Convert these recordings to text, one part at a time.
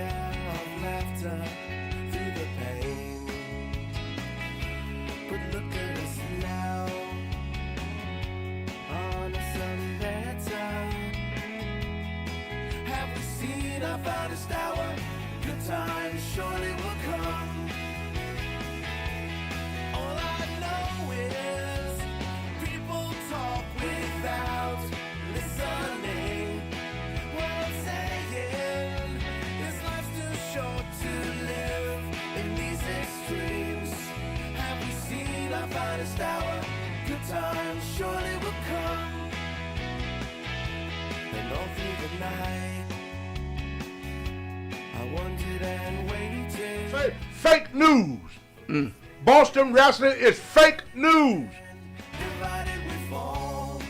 share of laughter through the pain. But look at us now, on a Sunday time. Have we seen our finest hour? Good times surely will come. All I know is people talk without listening. What I'm saying is life's too short to live in these extremes. Have we seen our finest hour? Good times surely will come. And all through the night I wondered and waited. Say fake news. Boston wrestling is fake news. Divided we fall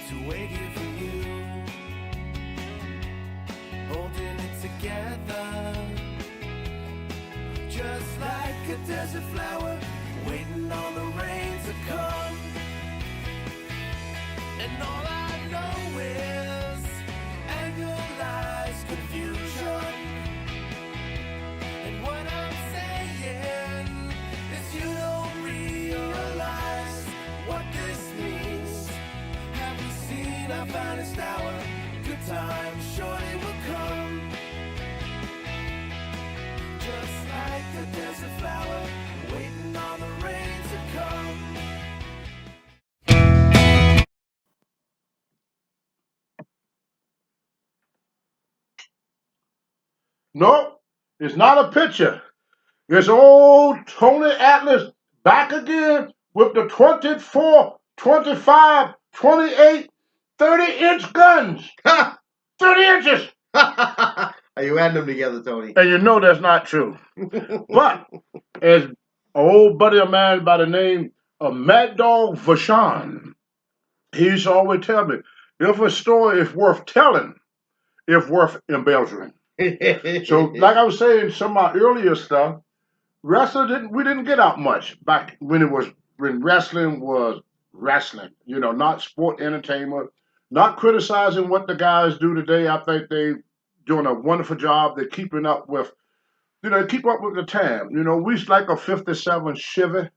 to wait here for you, holding it together, just like a desert flower, waiting on the rain to come. And all I know is anger, lies, confusion. And what I'm saying is you don't realize what this means. Have we seen our finest hour? Good times surely will come. Just like a desert flower, waiting on the rain to come. No, it's not a picture. It's old Tony Atlas back again with the 24, 25, 28, 30-inch guns. 30 inches. Are you adding them together, Tony? And you know that's not true. But as an old buddy of mine by the name of Mad Dog Vachon, he used to always tell me, if a story is worth telling, it's worth embellishing. So, like I was saying, some of my earlier stuff, we didn't get out much back when wrestling was wrestling. You know, not sport entertainment, not criticizing what the guys do today. I think they doing a wonderful job. They're keeping up with, keep up with the time. You know, we like a '57 Chevy,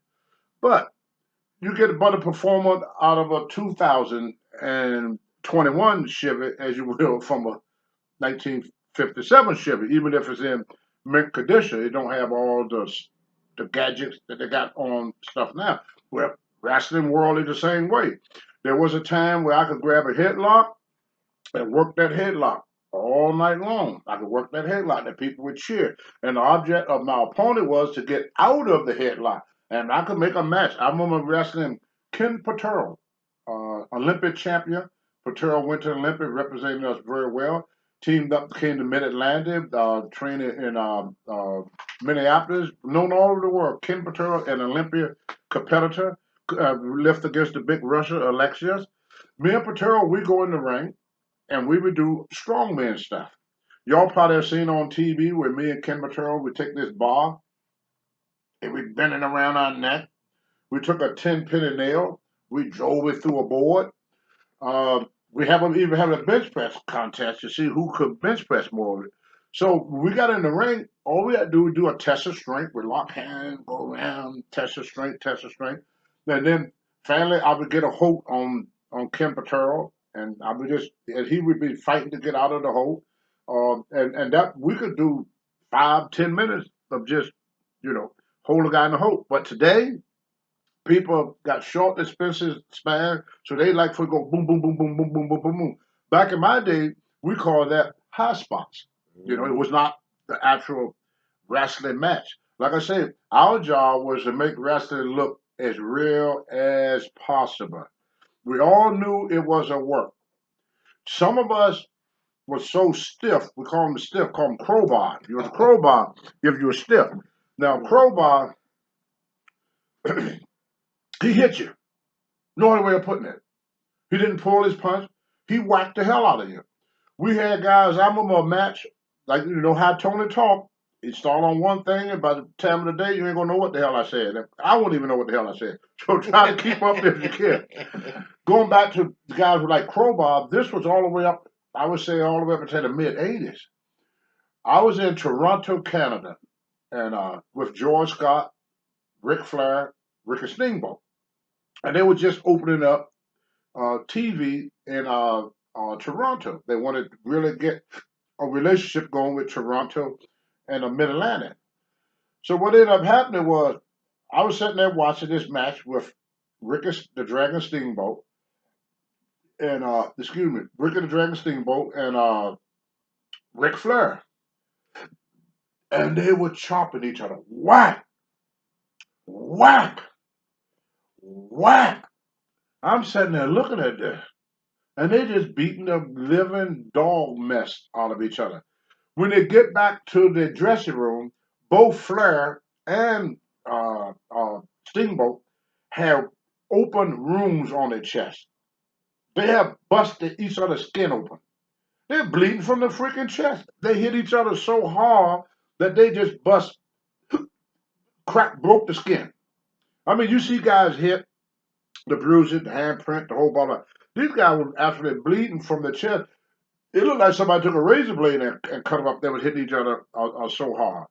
but you get a better performance out of a 2021 Chevy as you will from a 1957 Chevy, even if it's in mint condition. It don't have all the gadgets that they got on stuff now. Well, wrestling world is the same way. There was a time where I could grab a headlock and work that headlock all night long. I could work that headlock and people would cheer. And the object of my opponent was to get out of the headlock. And I could make a match. I remember wrestling Ken Patero, Olympic champion. Patero went to the Olympic, representing us very well. Teamed up, came to Mid-Atlantic, training in Minneapolis, known all over the world. Ken Patero, an Olympia competitor, lift against the big Russia, Alexius. Me and Patero, we go in the ring, and we would do strongman stuff. Y'all probably have seen on TV where me and Ken Patero would take this bar, and we bend it around our neck. We took a 10-penny nail, we drove it through a board. We even have a bench press contest to see who could bench press more of it. So when we got in the ring, all we had to do was do a test of strength. We lock hands, go around, test of strength, test of strength. And then finally I would get a hold on Ken Patero, and and he would be fighting to get out of the hold. And that we could do 5-10 minutes of just, hold a guy in the hold. But today, people got short, expensive span, so they like to go boom, boom, boom, boom, boom, boom, boom, boom, boom. Back in my day, we called that high spots. It was not the actual wrestling match. Like I said, our job was to make wrestling look as real as possible. We all knew it was a work. Some of us were so stiff, we call them stiff, call them crowbar. You was a crowbar if you were stiff. Now, crowbar, he hit you. No other way of putting it. He didn't pull his punch. He whacked the hell out of you. We had guys, I remember a match, like, how Tony talked. He started on one thing, and by the time of the day, you ain't going to know what the hell I said. I won't even know what the hell I said. So try to keep up if you can. Going back to the guys with like Crowbar, this was all the way up, I would say all the way up into the mid-'80s. I was in Toronto, Canada, and with George Scott, Ric Flair, Ricky Steamboat, and they were just opening up TV in Toronto. They wanted to really get a relationship going with Toronto and the Mid Atlantic. So what ended up happening was I was sitting there watching this match with Ricky the Dragon Steamboat and Ricky the Dragon Steamboat and Ric Flair, and they were chopping each other, whack, whack, whack. I'm sitting there looking at this, and they just beating the living dog mess out of each other. When they get back to the dressing room, both Flair and Steamboat have open wounds on their chest. They have busted each other's skin open. They're bleeding from the freaking chest. They hit each other so hard that they just broke the skin. I mean, you see guys hit the bruises, the handprint, the whole ball. These guys were actually bleeding from the chest. It looked like somebody took a razor blade and cut them up. They were hitting each other so hard.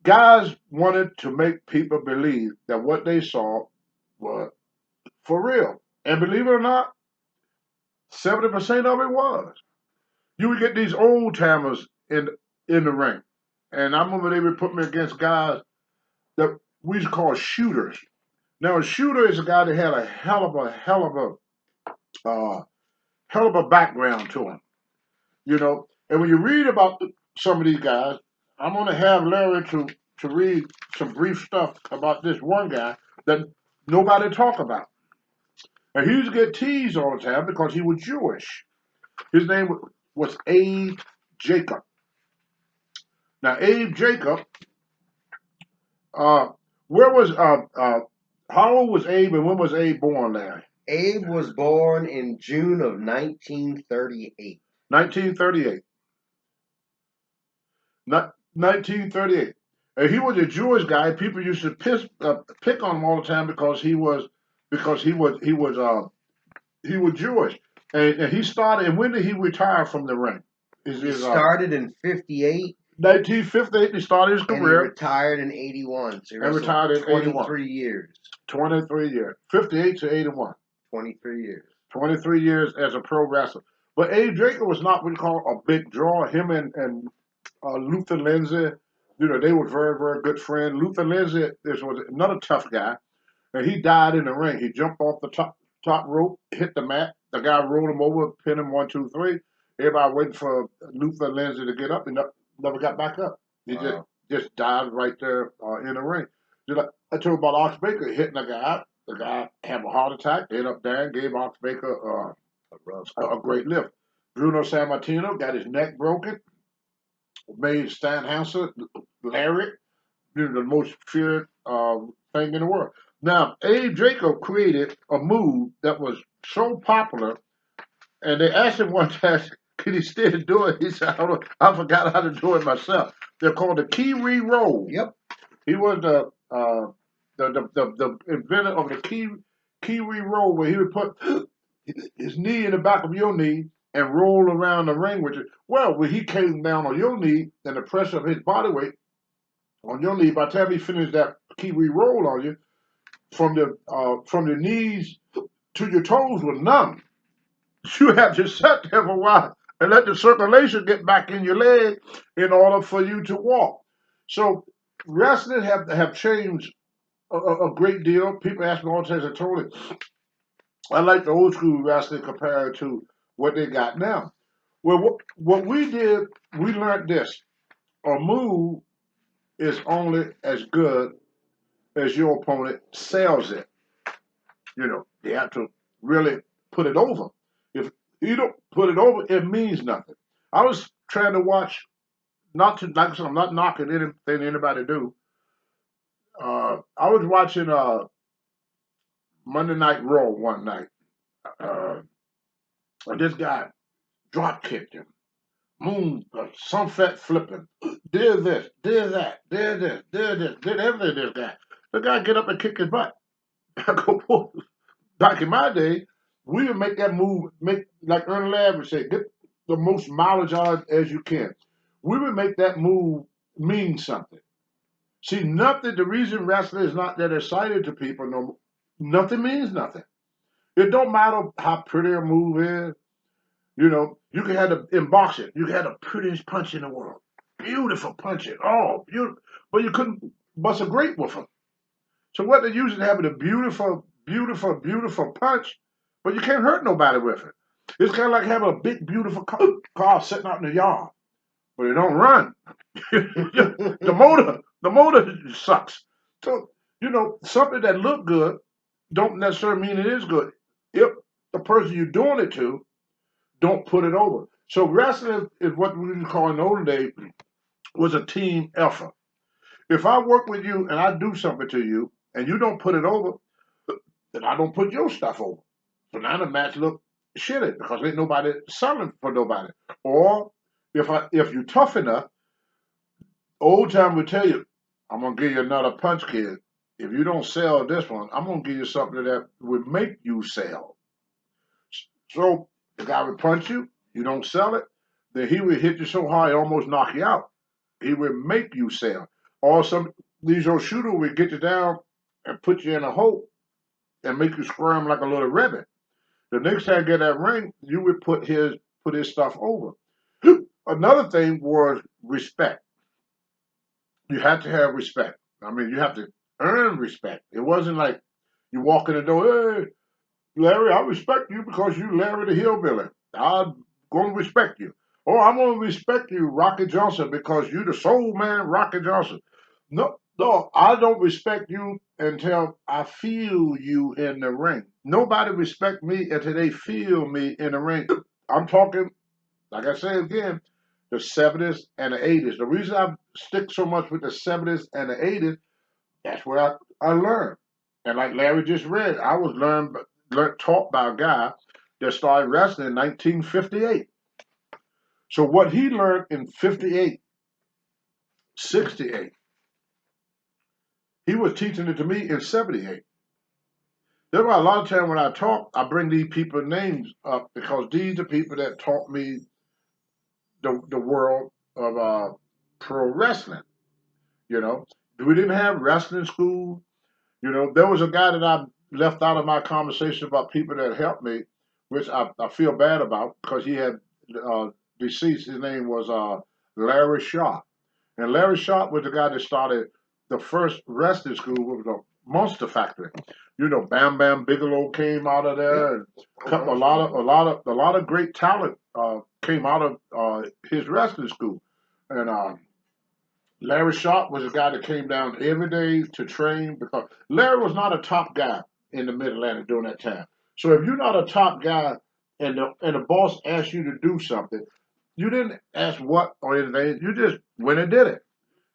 Guys wanted to make people believe that what they saw was for real. And believe it or not, 70% of it was. You would get these old timers in the ring. And I remember they would put me against guys that we used to call shooters. Now a shooter is a guy that had a hell of a background to him. You know, and when you read about some of these guys, I'm going to have Larry to read some brief stuff about this one guy that nobody talk about. And he used to get teased all the time because he was Jewish. His name was Abe Jacob. Now, Abe Jacob, uh, where was how old was Abe and when was Abe born, Larry? Abe was born in June of 1938. 1938. 1938. And he was a Jewish guy. People used to pick on him all the time because he was Jewish. And he started. And when did he retire from the ring? He started in 58. 1958. He started his And he career. retired in 81. So he And retired in 81. 23 years. 23 years. 58 to 81. 23 years. 23 years as a pro wrestler. But Abe Jacob was not what you call a big draw. Him and Luther Lindsay, you know, they were very, very good friends. Luther Lindsay was another tough guy, and he died in the ring. He jumped off the top rope, hit the mat. The guy rolled him over, pinned him 1, 2, 3. Everybody waiting for Luther Lindsay to get up, and never got back up. He just died right there in the ring. Just like I told about Ox Baker hitting the guy. The guy had a heart attack. Ended up down, gave Ox Baker a great lift. Bruno Sammartino got his neck broken. Made Stan Hansen, Larry, you know, the most feared thing in the world. Now, Abe Jacob created a move that was so popular, and they asked him one time, could he still do it? He said, I forgot how to do it myself. They're called the Kiwi roll. Yep. He was the inventor of the Kiwi roll, where he would put his knee in the back of your knee and roll around the ring with it. Well, when he came down on your knee and the pressure of his body weight on your knee, by the time he finished that Kiwi roll on you, from the knees to your toes was numb. You have to sit there for a while and let the circulation get back in your leg in order for you to walk. So wrestling have changed a great deal. People ask me all the time, I told it, I like the old school wrestling compared to what they got now. Well, what we did, we learned this. A move is only as good as your opponent sells it. You know, you have to really put it over. If you don't put it over, it means nothing. I was trying to watch, like I said, I'm not knocking anything anybody do. I was watching Monday Night Raw one night. And this guy drop kicked him. Some fat flipping. Did this, did that, did this, did this, did everything this guy. The guy get up and kick his butt. I go, whoa. Back in my day, we would make that move, make like Ernie Ladd would say, get the most mileage out as you can. we would make that move mean something. See, nothing. The reason wrestling is not that exciting to people, no, nothing means nothing. It don't matter how pretty a move is. You know, you can have in boxing, you can have the prettiest punch in the world, beautiful punching, oh, beautiful, but you couldn't bust a grape with them. So what they usually having a beautiful, beautiful, beautiful punch, but you can't hurt nobody with it. It's kind of like having a big, beautiful car sitting out in the yard, but it don't run. The motor sucks. So something that look good don't necessarily mean it is good. If the person you're doing it to don't put it over. So wrestling is what we used to call in the olden days was a team effort. If I work with you and I do something to you and you don't put it over, then I don't put your stuff over. So now the match look shitty because ain't nobody selling for nobody. Or if you tough enough, old time would tell you, I'm gonna give you another punch, kid. If you don't sell this one, I'm gonna give you something that would make you sell. So the guy would punch you, you don't sell it, then he would hit you so hard he almost knock you out. He would make you sell. Or some these old shooter would get you down and put you in a hole and make you squirm like a little rabbit. The next time you get that ring, you would put his stuff over. Another thing was respect. You had to have respect. I mean, you have to earn respect. It wasn't like you walk in the door, hey, Larry, I respect you because you Larry the Hillbilly. I'm going to respect you. Oh, I'm going to respect you, Rocky Johnson, because you the soul man, Rocky Johnson. No, no, I don't respect you until I feel you in the ring. Nobody respect me until they feel me in the ring. I'm talking, like I say again, the 70s and the 80s. The reason I stick so much with the 70s and the 80s, that's where I learned. And like Larry just read, I was taught by a guy that started wrestling in 1958. So what he learned in 58, 68, he was teaching it to me in 78. That's why a lot of time when I talk, I bring these people's names up because these are people that taught me the world of pro wrestling. You know, we didn't have wrestling school. You know, there was a guy that I left out of my conversation about people that helped me, which I feel bad about because he had uh, deceased. His name was Larry Sharp. And Larry Sharp was the guy that started the first wrestling school, which was a Monster Factory. You know, Bam Bam Bigelow came out of there, and a lot of great talent came out of his wrestling school. And Larry Sharp was a guy that came down every day to train because Larry was not a top guy in the Mid Atlantic during that time. So if you're not a top guy and the boss asks you to do something, you didn't ask what or anything. You just went and did it.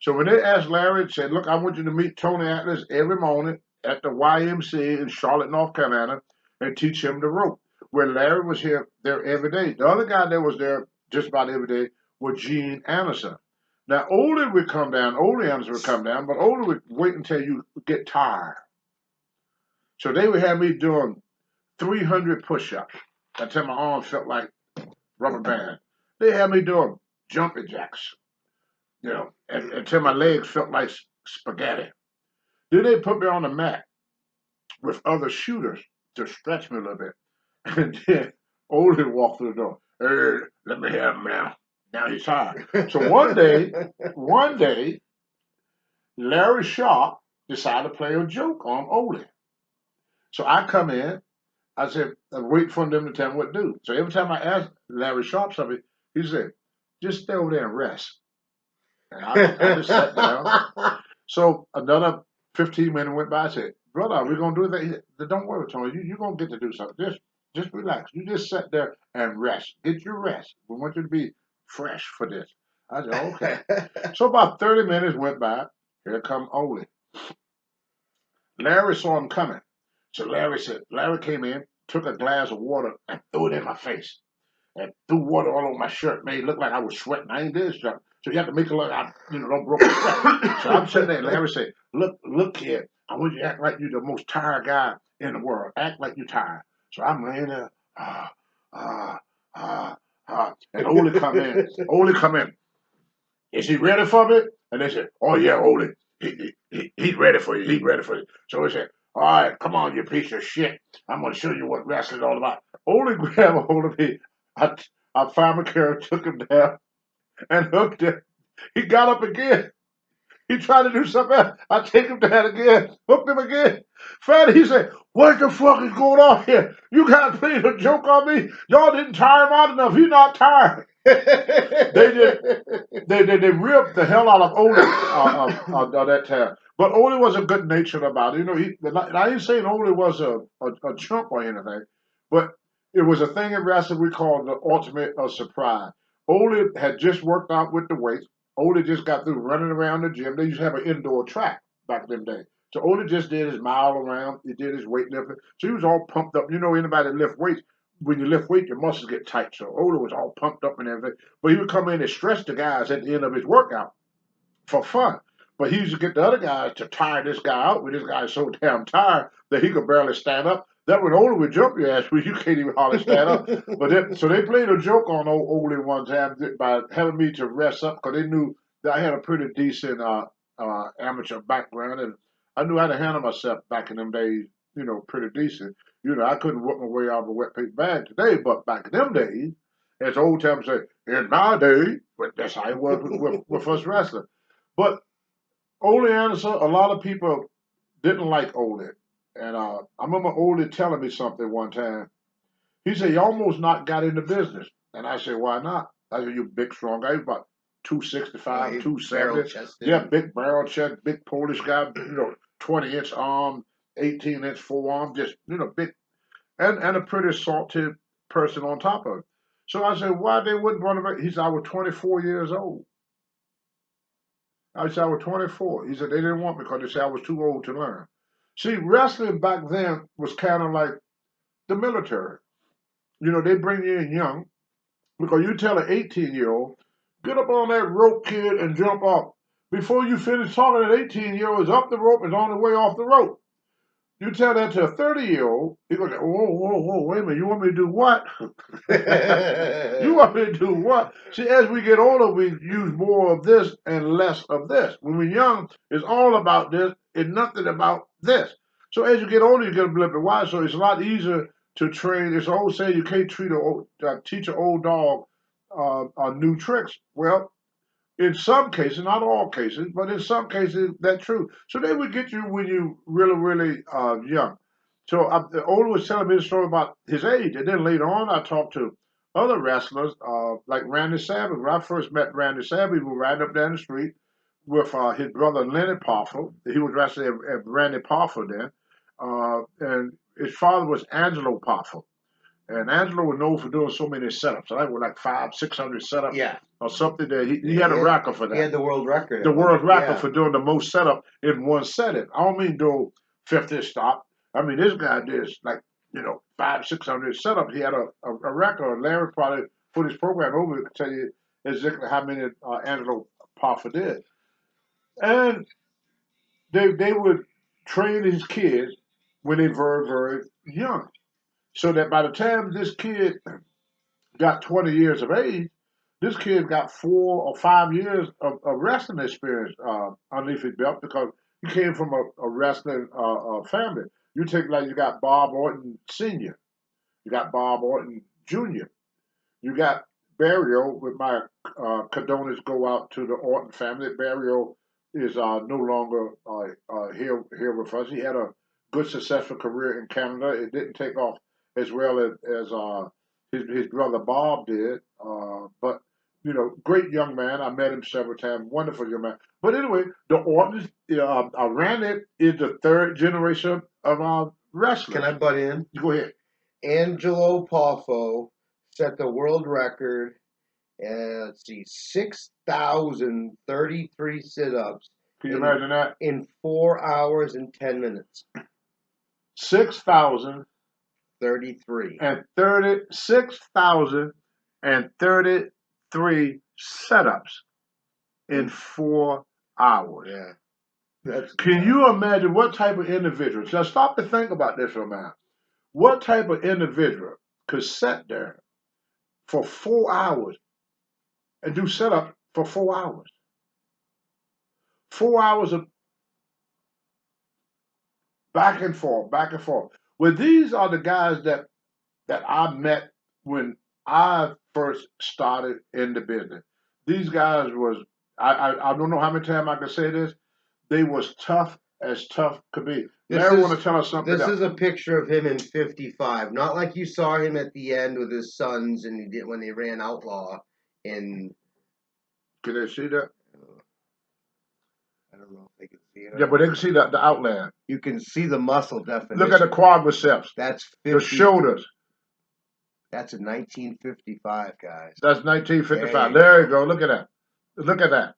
So when they asked Larry, said, "Look, I want you to meet Tony Atlas every morning at the YMCA in Charlotte, North Carolina, and teach him the rope." Where Larry was here there every day. The other guy that was there just about every day was Gene Anderson. Now, Ole would come down, Ole Anderson would come down, but Ole would wait until you get tired. So they would have me doing 300 push-ups until my arms felt like rubber band. They had me doing jumping jacks, until my legs felt like spaghetti. Then they put me on the mat with other shooters to stretch me a little bit. And then Ole walked through the door. Hey, let me have him now. Now he's tired. So one day, Larry Sharp decided to play a joke on Ole. So I come in, I said, I wait for them to tell me what to do. So every time I asked Larry Sharp something, he said, just stay over there and rest. And I just sat down. So another 15 minutes went by. I said, brother, we're going to do that. Don't worry, Tony. You're going to get to do something. Just relax. You just sit there and rest. Get your rest. We want you to be fresh for this. I said, okay. So about 30 minutes went by. Here come Ole. Larry saw him coming. So Larry came in, took a glass of water and threw it in my face. And threw water all over my shirt, made it look like I was sweating. I ain't did something. So you have to make it look like don't broke a sweat. So I'm sitting there and Larry said, look, kid, I want you to act like you're the most tired guy in the world. Act like you're tired. So I'm laying there, and Ole come in. Ole come in. is he ready for me? And they said, oh yeah, Ole, he's ready for you. He's ready for you. So he said, all right, come on, you piece of shit. I'm going to show you what wrestling's all about. Ole grabbed a hold of me. I found McCarroll, took him down, and hooked him. He got up again. He tried to do something else. I take him down again, hooked him again. Finally, he said, what the fuck is going on here? You guys played a joke on me? Y'all didn't tire him out enough. He's not tired. They did. They ripped the hell out of Ole that time. But Ole was a good natured about it. You know, I ain't saying Ole was a chump or anything, but it was a thing in wrestling we called the ultimate of surprise. Ole had just worked out with the weights. Ole just got through running around the gym. They used to have an indoor track back in them days. So Ole just did his mile around. He did his weightlifting. So he was all pumped up. You know, anybody that lift weights, when you lift weight, your muscles get tight. So Ole was all pumped up and everything. But he would come in and stretch the guys at the end of his workout for fun. But he used to get the other guys to tire this guy out when this guy's so damn tired that he could barely stand up. That when Ole would jump your ass when you can't even hardly stand up. So they played a joke on Ole one time by having me to rest up because they knew that I had a pretty decent amateur background and I knew how to handle myself back in them days. You know, pretty decent. You know, I couldn't work my way out of a wet paper bag today, but back in them days, as old times say, in my day, but that's how it was with us wrestling. But Ole Anderson, a lot of people didn't like Ole. And I remember Ole telling me something one time. He said, he almost not got into business. And I said, why not? I said, you big, strong guy. He's about 265, 270. Yeah, big barrel chest, big Polish guy, 20-inch arm, 18-inch forearm, just, big, and a pretty salty person on top of it. So I said, why they wouldn't run him? He said, I was 24 years old. I said, I was 24. He said, they didn't want me because they said I was too old to learn. See, wrestling back then was kind of like the military. You know, they bring you in young because you tell an 18-year-old, get up on that rope, kid, and jump off. Before you finish talking, that 18-year-old is up the rope, is on the way off the rope. You tell that to a 30-year-old, he goes, whoa, wait a minute, you want me to do what? You want me to do what? See, as we get older, we use more of this and less of this. When we're young, it's all about this and nothing about this. So as you get older, you get a little bit wiser. So it's a lot easier to train. It's old saying you can't teach an old dog new tricks. Well, in some cases, not all cases, but in some cases, that's true. So they would get you when you really young. So Ola was telling me the story about his age, and then later on, I talked to other wrestlers like Randy Savage. When I first met Randy Savage, we were riding up down the street with his brother Lenny Poffel. He was wrestling at Randy Poffel then, and his father was Angelo Poffel. And Angelo was known for doing so many setups. I think it was like 500-600 setups. Yeah. Or something that he had a record for that. He had the world record. The world record for doing the most setup in one setting. I don't mean do 50 stop. I mean this guy did like 500-600 setups. He had a record. Larry probably put his program over to tell you exactly how many Angelo Poffa did. And they would train his kids when they were very young, so that by the time this kid got 20 years of age, this kid got 4 or 5 years of wrestling experience underneath his belt because he came from a wrestling family. You take like you got Bob Orton Sr., you got Bob Orton Jr., you got Barrio. With my condolences go out to the Orton family. Barrio is no longer here with us. He had a good, successful career in Canada. It didn't take off as well as his brother Bob did. But great young man. I met him several times. Wonderful young man. But anyway, the Ortons, Randy is the third generation of wrestlers. Can I butt in? Go ahead. Angelo Poffo set the world record. Let's see, 6,033 sit-ups. Can you imagine that? In 4 hours and 10 minutes. 6,033 setups in 4 hours. Yeah. Can you imagine what type of individual? Now stop to think about this for a minute. What type of individual could sit there for 4 hours and do setup for 4 hours? 4 hours of back and forth, back and forth. Well, these are the guys that I met when I first started in the business. These guys was I don't know how many times I can say this. They was tough could be. Larry want to tell us something This else. is a picture of him in '55. Not like you saw him at the end with his sons and he did when they ran Outlaw in. Can they see that? I don't know if they can see it. Yeah, but they can see the outline. You can see the muscle definition. Look at the quadriceps. That's the 50. shoulders. That's in 1955, guys. That's 1955. There There you you go. Look at that. Look at that.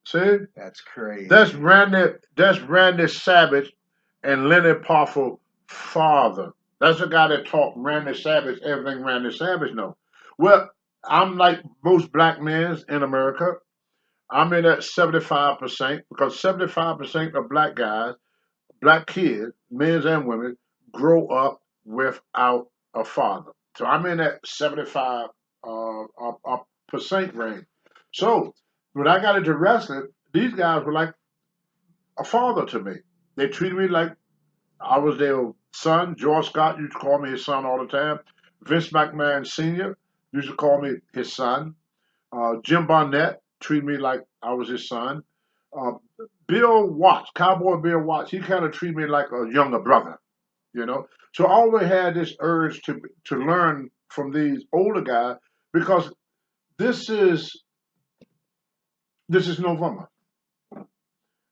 See? That's crazy. That's Randy Savage and Lenny Parford father. That's the guy that taught Randy Savage everything Randy Savage knows. Well, I'm like most black men in America. I'm in that 75% because 75% of black guys, black kids, men and women, grow up without a father. So I'm in that 75 percent range. So when I got into wrestling, these guys were like a father to me. They treated me like I was their son. George Scott used to call me his son all the time. Vince McMahon Sr. used to call me his son. Jim Barnett treated me like I was his son. Uh, Bill Watts, Cowboy Bill Watts, he kind of treated me like a younger brother, you know. So I always had this urge to learn from these older guys because this is November,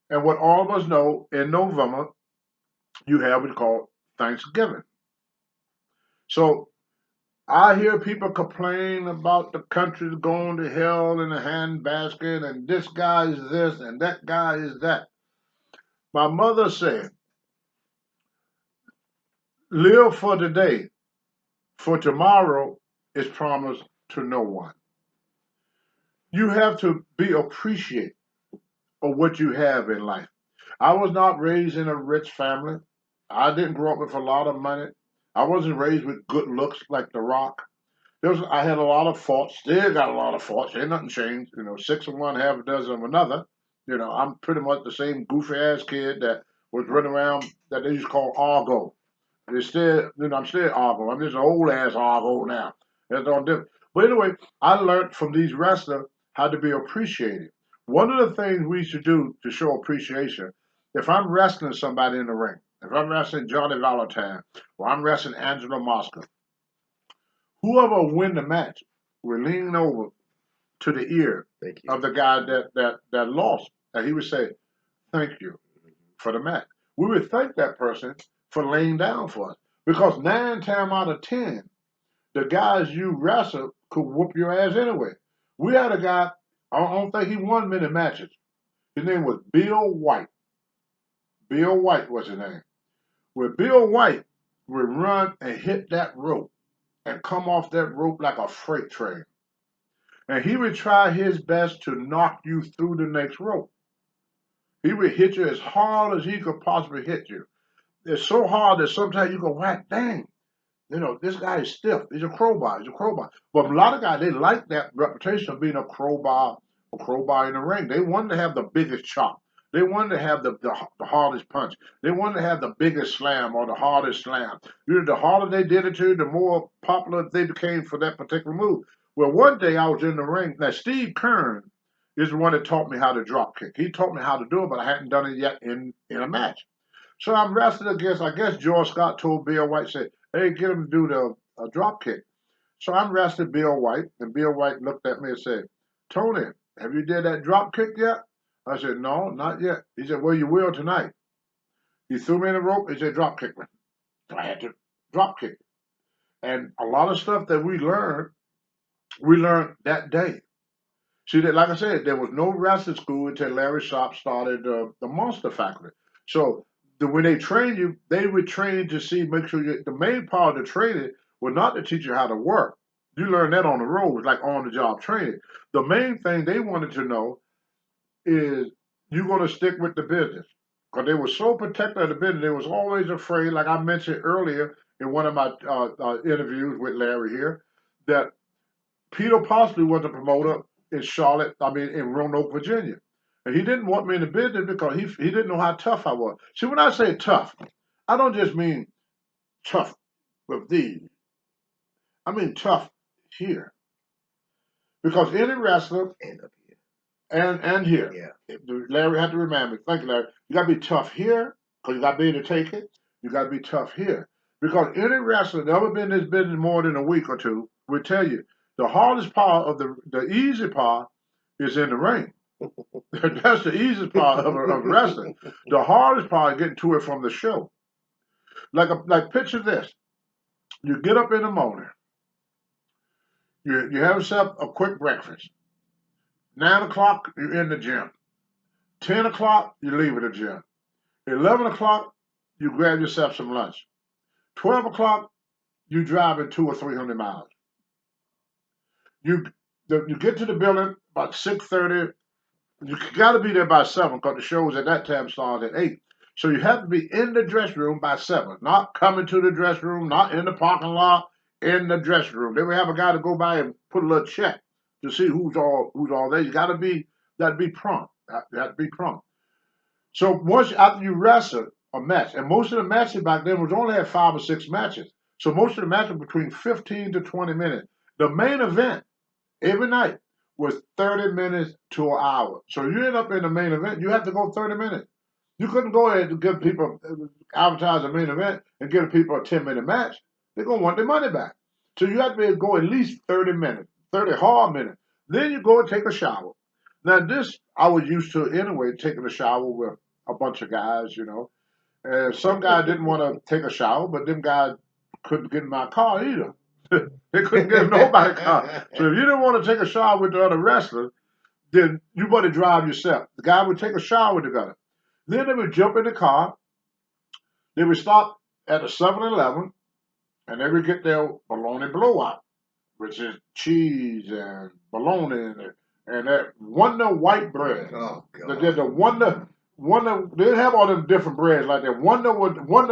and what all of us know in November you have what's called Thanksgiving. So I hear people complain about the country going to hell in a handbasket, and this guy is this and that guy is that. My mother said, live for today, for tomorrow is promised to no one. You have to be appreciative of what you have in life. I was not raised in a rich family. I didn't grow up with a lot of money. I wasn't raised with good looks like The Rock. I had a lot of faults, still got a lot of faults. Ain't nothing changed. You know, six of one, half a dozen of another. You know, I'm pretty much the same goofy ass kid that was running around that they used to call Argo. It's still, I'm still Argo. I'm just an old ass Argo now. That's all different. But anyway, I learned from these wrestlers how to be appreciated. One of the things we should do to show appreciation, if I'm wrestling somebody in the ring, if I'm wrestling Johnny Valentine, or I'm wrestling Angela Mosca, whoever win the match will lean over to the ear of the guy that lost, and he would say, "Thank you for the match." We would thank that person for laying down for us because 9 times out of 10, the guys you wrestle could whoop your ass anyway. We had a guy. I don't think he won many matches. His name was Bill White. Bill White was his name. Where Bill White would run and hit that rope and come off that rope like a freight train. And he would try his best to knock you through the next rope. He would hit you as hard as he could possibly hit you. It's so hard that sometimes you go, whack, dang, this guy is stiff. He's a crowbar. He's a crowbar. But a lot of guys, they like that reputation of being a crowbar in the ring. They wanted to have the biggest chop. They wanted to have the hardest punch. They wanted to have the biggest slam or the hardest slam. The harder they did it to you, the more popular they became for that particular move. Well, one day I was in the ring. Now, Steve Kern is the one that taught me how to drop kick. He taught me how to do it, but I hadn't done it yet in a match. So I'm wrestling against, I guess George Scott told Bill White, said, hey, get him to do the drop kick. So I'm wrestling Bill White, and Bill White looked at me and said, Tony, have you did that drop kick yet? I said, no, not yet. He said, well, you will tonight. He threw me in the rope. He said, drop kick me. So I had to drop kick. And a lot of stuff that we learned that day. See, that, like I said, there was no wrestling school until Larry Sharp started the Monster Factory. So when they train you, they would train to make sure the main part of the training was not to teach you how to work. You learn that on the road, like on the job training. The main thing they wanted to know is you're going to stick with the business. Because they were so protective of the business, they was always afraid, like I mentioned earlier in one of my interviews with Larry here, that Peter Parsley was a promoter in in Roanoke, Virginia. And he didn't want me in the business because he didn't know how tough I was. See, when I say tough, I don't just mean tough with these. I mean tough here. Because any wrestler And up here. and here, Yeah. Larry had to remind me. Thank you, Larry. You got to be tough here because you got to be able to take it. You got to be tough here because any wrestler that ever been in this business more than a week or two will tell you the hardest part of the easy part is in the ring. That's the easiest part of wrestling. The hardest part is getting to it from the show. Like picture this: you get up in the morning, you have yourself a quick breakfast. 9 o'clock, you're in the gym. 10 o'clock, you leave the gym. 11 o'clock, you grab yourself some lunch. 12 o'clock, you driving 200 or 300 miles. You you get to the building about 6:30. You got to be there by 7 because the shows at that time start at 8. So you have to be in the dress room by 7. Not coming to the dress room, not in the parking lot, in the dress room. Then we have a guy to go by and put a little check to see who's all there. You got to be prompt. You have to be prompt. So once after you wrestle a match, and most of the matches back then was only had 5 or 6 matches. So most of the matches were between 15 to 20 minutes. The main event every night was 30 minutes to an hour. So you end up in the main event, you have to go 30 minutes. You couldn't go ahead and give people advertise a main event and give people a 10-minute match. They're gonna want their money back. So you have to be able to go at least 30 minutes, 30 hard minutes. Then you go and take a shower. Now this I was used to anyway, taking a shower with a bunch of guys. And some guys didn't want to take a shower, but them guys couldn't get in my car either. They couldn't get in nobody's car. So if you didn't want to take a shower with the other wrestlers, then you better drive yourself. The guy would take a shower together. Then they would jump in the car. They would stop at a 7-Eleven, and they would get their bologna blowout, which is cheese and bologna and that Wonder white bread. Oh The Wonder. They have all them different breads like that. Wonder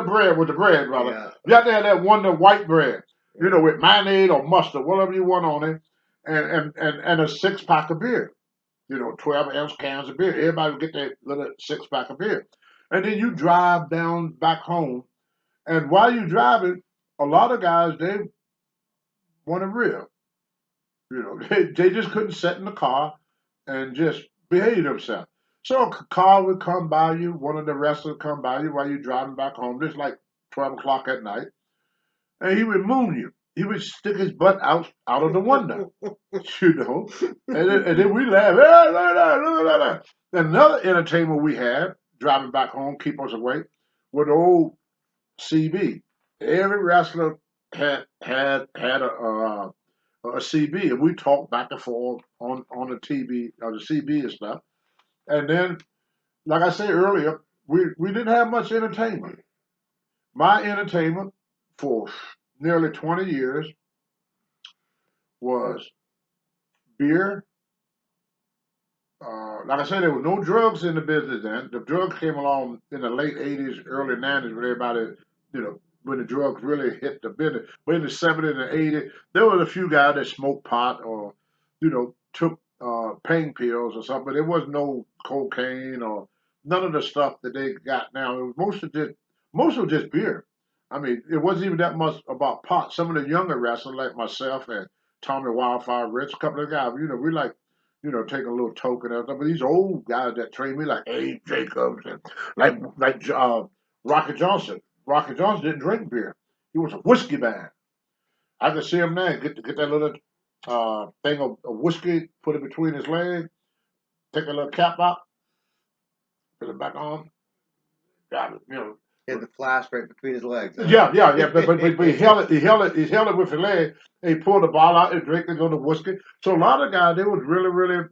bread with the bread, brother. Yeah. You have to have that Wonder white bread. With mayonnaise or mustard, whatever you want on it, and a 6-pack of beer. 12-ounce cans of beer. Everybody would get that little 6-pack of beer. And then you drive down back home. And while you driving, a lot of guys, they want to rib. They just couldn't sit in the car and just behave themselves. So a car would come by you, one of the wrestlers would come by you while you're driving back home, just like 12 o'clock at night, and he would moon you. He would stick his butt out of the window, and then we laugh. Hey, look at that, look at that. Another entertainment we had driving back home, keep us awake, was the old CB. Every wrestler had a CB, and we talked back and forth on the TV, or the CB and stuff. And then, like I said earlier, we didn't have much entertainment. My entertainment for nearly 20 years was beer. Like I said, there was no drugs in the business then. The drugs came along in the late 80s, early 90s, when everybody, when the drugs really hit the business. But in the 70s and the 80s, there was a few guys that smoked pot or, took pain pills or something, but there was no cocaine or none of the stuff that they got now. It was most of just beer. I mean, it wasn't even that much about pot. Some of the younger wrestlers, like myself and Tommy Wildfire Rich, a couple of guys, we like take a little token of stuff. But these old guys that trained me, like Abe Jacobs and like Rocky Johnson. Rocky Johnson didn't drink beer. He was a whiskey man. I could see him now get that little thing of whiskey, put it between his legs, take a little cap out, put it back on. Got it. He had the flask right between his legs. Huh? Yeah. But he held it with his leg. And he pulled the bottle out and drank it on the whiskey. So a lot of guys, they was really, really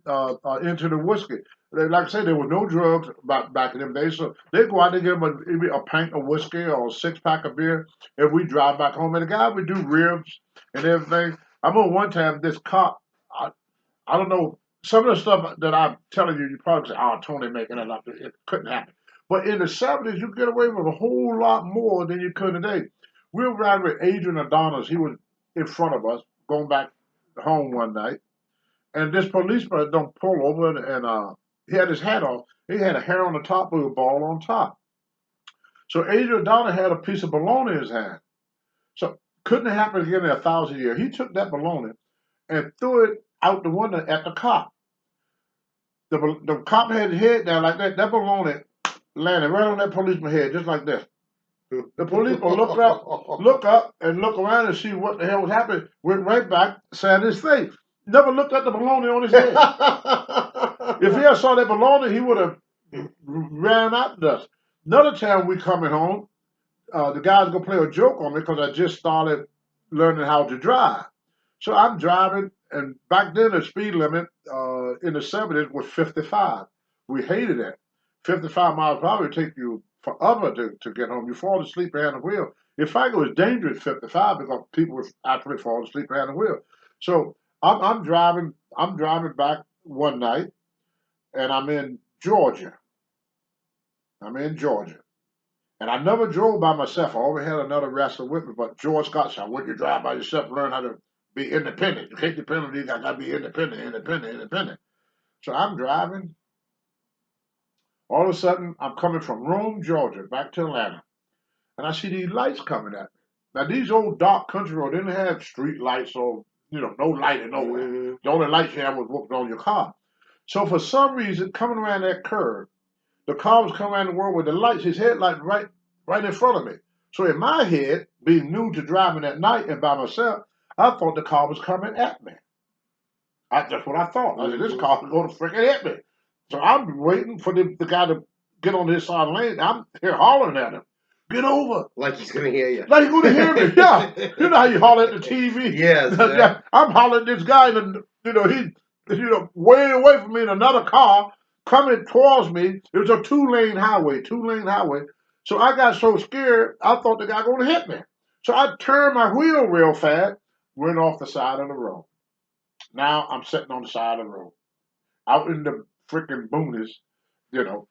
into the whiskey. Like I said, there was no drugs back in them days. So they go out and get them maybe a pint of whiskey or a 6-pack of beer, and we drive back home. And the guy would do ribs and everything. I remember one time this cop, I don't know, some of the stuff that I'm telling you, you probably say, "Oh, Tony making it up." It couldn't happen. But in the 70s, you could get away with a whole lot more than you could today. We were riding with Adrian Adonis. He was in front of us, going back home one night. And this policeman don't pull over, and He had his hat off. He had a hair on the top with a ball on top. So Adrian Donner had a piece of bologna in his hand. So couldn't happen again in 1,000 years. He took that bologna and threw it out the window at the cop. The cop had his head down like that. That bologna landed right on that policeman's head, just like this. The policeman look up, and look around and see what the hell was happening. Went right back, sat his face. Never looked at the bologna on his head. If he had saw that bologna, he would have ran after us. Another time we coming home, the guy's gonna play a joke on me because I just started learning how to drive. So I'm driving, and back then the speed limit in the 70s was 55. We hated it. 55 miles per hour would take you forever to get home. You fall asleep behind the wheel. In fact, it was dangerous 55 because people were actually falling asleep behind the wheel. So I'm driving. I'm driving back one night, and I'm in Georgia. I'm in Georgia. And I never drove by myself. I always had another wrestler with me. But George Scott said, when you drive by yourself, learn how to be independent. You can't depend on these guys. Got to be independent. So I'm driving. All of a sudden, I'm coming from Rome, Georgia, back to Atlanta. And I see these lights coming at me. Now, these old dark country roads didn't have street lights or, no light nowhere. Mhm. The only light you had was what's on your car. So for some reason, coming around that curve, the car was coming around the world with the lights, his headlight right in front of me. So in my head, being new to driving at night and by myself, I thought the car was coming at me. That's what I thought. I said, this car is going to freaking hit me. So I'm waiting for the guy to get on his side of the lane. I'm here hollering at him. Get over. Like he's gonna hear you. Like he's going to hear me. Yeah. You know how you holler at the TV? Yes. Yeah. I'm hollering at this guy, and he's way away from me in another car coming towards me. It was a two-lane highway. So I got so scared, I thought the guy going to hit me. So I turned my wheel real fast, went off the side of the road. Now I'm sitting on the side of the road, out in the freaking boonies, you know.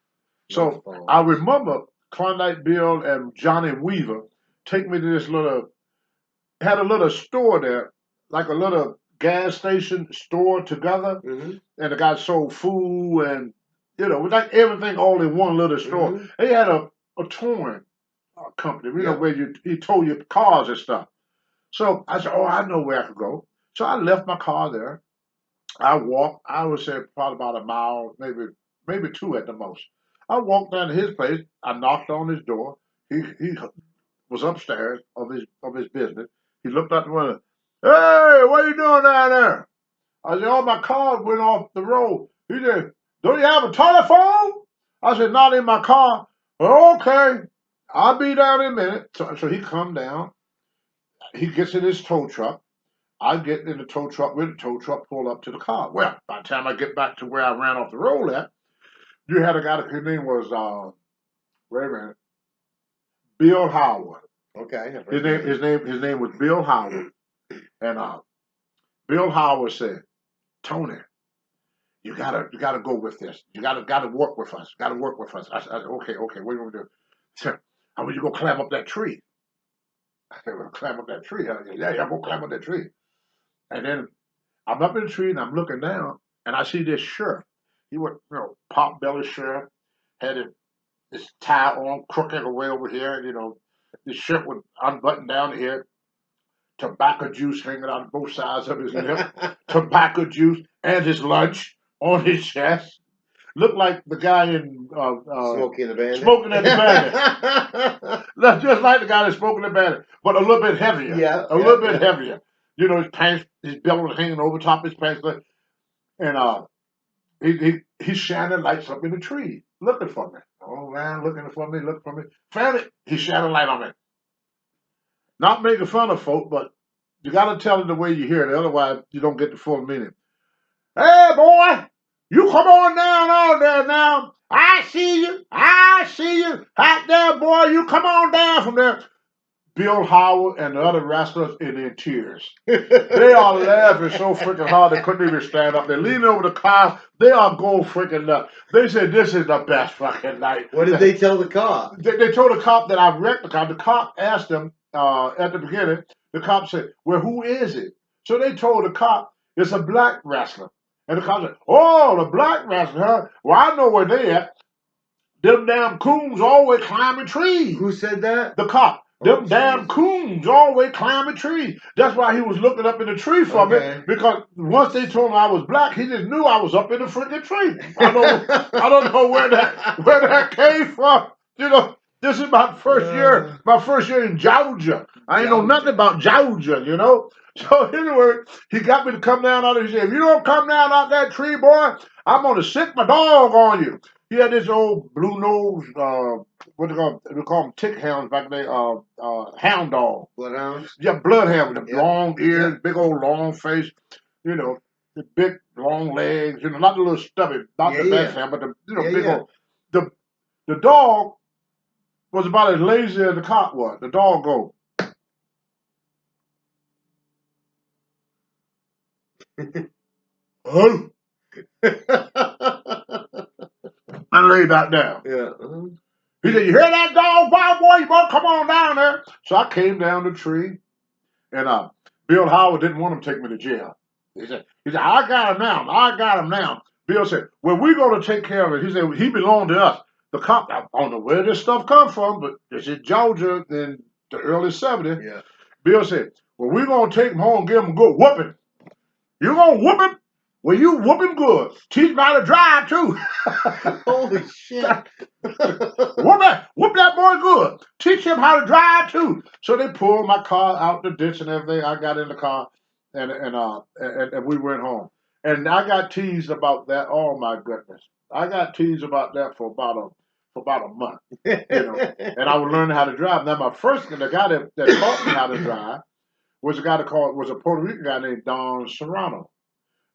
So I remember Klondike Bill and Johnny Weaver take me to this had a little store there, like a little gas station store together, Mm-hmm. and the guy sold food and like everything all in one little store. Mm-hmm. They had a towing company, Yep. where he towed your cars and stuff. So I said, oh, I know where I could go. So I left my car there. I walked, I would say probably about a mile, maybe two at the most. I walked down to his place. I knocked on his door. He was upstairs of his business. He looked out the window. Hey, what are you doing down there? I said, oh, my car went off the road. He said, don't you have a telephone? I said, not in my car. Okay, I'll be down in a minute. So he come down. He gets in his tow truck. I get in the tow truck with the tow truck, pull up to the car. Well, by the time I get back to where I ran off the road at, you had a guy, his name was, wait a minute, Bill Howard. Okay. His name was Bill Howard. And Bill Howard said, Tony, you gotta go with this. You gotta work with us. Gotta work with us. I said, okay, what are you gonna do? He said, how about you go climb up that tree? I said, well, climb up that tree. I said, yeah, go climb up that tree. And then I'm up in the tree and I'm looking down and I see this sheriff. He was, pot belly sheriff, had his tie on crooked away over here, and his shirt was unbuttoned down here, tobacco juice hanging out both sides of his lip, tobacco juice, and his lunch on his chest. Looked like the guy in Smoking the Bandit. Smoking at the Bandit. That's just like the guy that Smoking the Bandit, but a little bit heavier. Yeah. A little bit heavier. His pants, his belt was hanging over top of his pants, and he's shining lights up in the tree, looking for me. Oh man, looking for me. Found it. He's shining light on me. Not making fun of folk, but you got to tell it the way you hear it, otherwise you don't get the full meaning. Hey, boy, you come on down out there now. I see you. Hot there, boy. You come on down from there. Bill Howard and the other wrestlers in tears. They are laughing so freaking hard they couldn't even stand up. They're leaning over the car. They are going freaking nuts. They said this is the best fucking night. What did they tell the cop? They told the cop that I wrecked the cop. The cop asked them at the beginning. The cop said, well, who is it? So they told the cop it's a black wrestler. And the cop said, oh, the black bastard, huh? Well, I know where they at. Them damn coons always climbing trees. Who said that? The cop. Oh, Them damn Jesus. coons always climbing trees. That's why he was looking up in the tree for me. Because once they told him I was black, he just knew I was up in the freaking tree. I don't know where that came from. You know, this is my first year in Georgia. I ain't know nothing about Georgia, you know. So anyway, he got me to come down out there. He said, if you don't come down out that tree, boy, I'm gonna sick my dog on you. He had this old blue nose, what they call them tick hounds back then, hound dog. Bloodhounds? Yeah, bloodhound with the Yep. long ears, Yep. big old long face, you know, the big long legs, you know, not the little stubby, not the best hound, but the big old. The dog was about as lazy as the cop was. The dog go. Oh. I laid back down. Yeah. He said, you hear that dog, wild boy? You better come on down there. So I came down the tree, and Bill Howard didn't want him to take me to jail. He said, I got him now. Bill said, well, we're going to take care of it. He said, he belonged to us. The cop, I don't know where this stuff come from, but it's in Georgia in the early 70s. Yeah. Bill said, well, we're going to take him home and give him a good whooping. You going to whoop him? Well, you whooping good. Teach him how to drive, too. Holy shit. Whoop that boy good. Teach him how to drive, too. So they pulled my car out the ditch and everything. I got in the car, and we went home. And I got teased about that. Oh, my goodness. I got teased about that for about a month. You know, and I was learning how to drive. Now, the guy that taught me how to drive was a Puerto Rican guy named Don Serrano.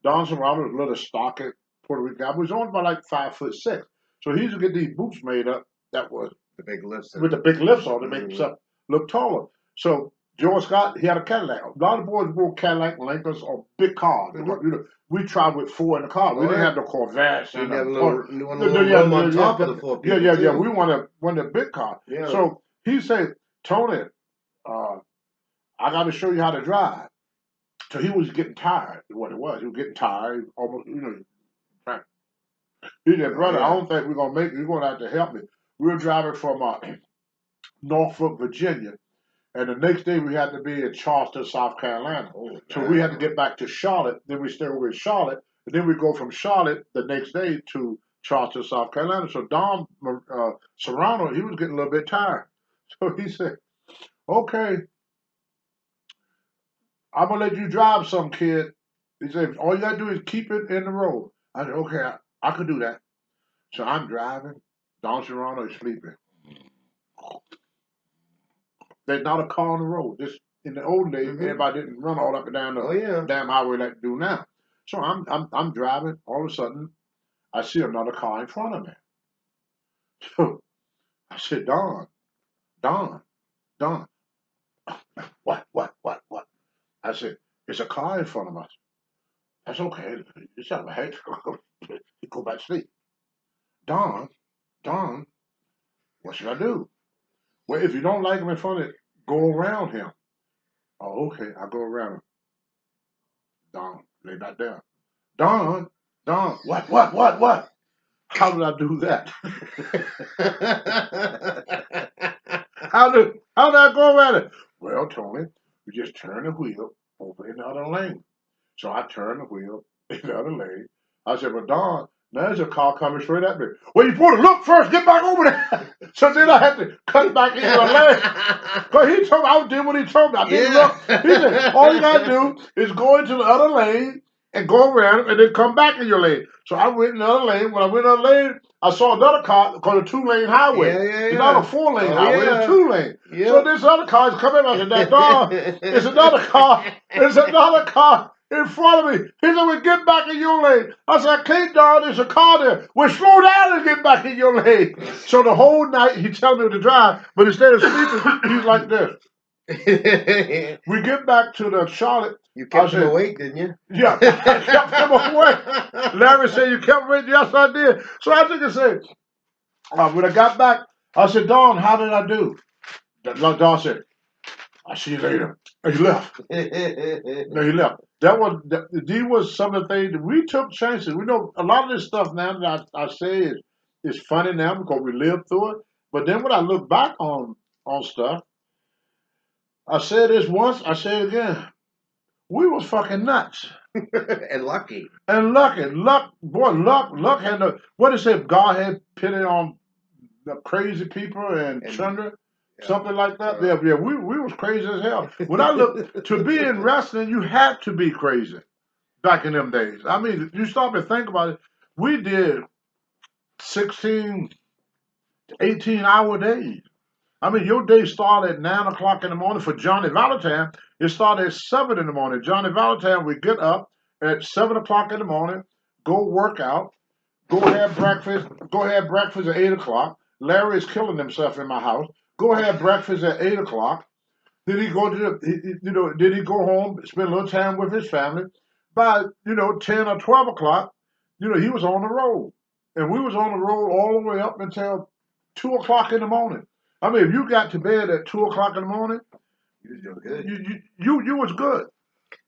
Don Serrano was a little stocky Puerto Rican guy. He was only about like 5'6". So he used to get these boots made up that was the big lifts with the big lifts on to make himself look taller. So George Scott, he had a Cadillac. A lot of boys wore Cadillac Lincolns or big cars. You know, we traveled with four in the car. We didn't have the Corvettes. You have a little room on top of the four people. Yeah. We wanted a big car. Yeah. So he said, Tony, I got to show you how to drive. So he was getting tired. What it was, he was getting tired. Almost, you know. He said, brother, I don't think we're gonna make it. You're gonna have to help me. We were driving from Norfolk, Virginia, and the next day we had to be in Charleston, South Carolina. So we had to get back to Charlotte. Then we stay over in Charlotte, and then we go from Charlotte the next day to Charleston, South Carolina. So Don Serrano, he was getting a little bit tired. So he said, okay, I'm gonna let you drive some, kid. He said, all you gotta do is keep it in the road. I said, okay, I could do that. So I'm driving. Don Serrano is sleeping. There's not a car on the road. This in the old days, everybody didn't run all up and down the damn highway like they do now. So I'm driving. All of a sudden, I see another car in front of me. So I said, Don. What? I said, there's a car in front of us. That's okay. It's all right. You go back to sleep. Don, what should I do? Well, if you don't like him in front of it, go around him. Oh, okay, I'll go around him. Don, lay back down. Don, what? How did I do that? How did I go around it? Well, Tony, you just turn the wheel over in the other lane. So I turned the wheel in the other lane. I said, well, Don, now there's a car coming straight at me. Well, you supposed to look first, get back over there. So then I had to cut back into the lane. Because he told me, I did what he told me. I didn't look. He said, all you got to do is go into the other lane and go around and then come back in your lane. So I went in the other lane. When I went in the other lane, I saw another car called a 2-lane highway. It's not a 4-lane highway, it's 2-lane. So this other car is coming. I said, that dog, it's another car. It's another car in front of me. He said, well, get back in your lane. I said, I can't, dog. There's a car there. Well, slow down and get back in your lane. So the whole night, he telling me to drive, but instead of sleeping, he's like this. We get back to the Charlotte. You kept him awake, didn't you? Yeah, I kept him awake. Larry said, you kept him awake? Yes, I did. So I think I said, when I got back, I said, Don, how did I do? Don said, I see you later. And he left. No, he left. These was some of the things that we took chances. We know a lot of this stuff now that I say is funny now because we lived through it. But then when I look back on stuff, I said this once, I say it again. We was fucking nuts. And lucky. And luck had no, what is it, God had pity on the crazy people and Chandra? Yeah. Something like that. Yeah, we was crazy as hell. When I look to be in wrestling, you had to be crazy back in them days. I mean, you stop and think about it. We did 16, 18-hour days. I mean, your day started at 9 o'clock in the morning for Johnny Valentine. It started at 7 in the morning. Johnny Valentine, we get up at 7 o'clock in the morning, go work out, go have breakfast. Go have breakfast at 8 o'clock. Larry is killing himself in my house. Go have breakfast at 8 o'clock. Then he go to then he go home, spend a little time with his family. By 10 or 12 o'clock, he was on the road, and we was on the road all the way up until 2 o'clock in the morning. I mean, if you got to bed at 2 o'clock in the morning, You're good. you was good.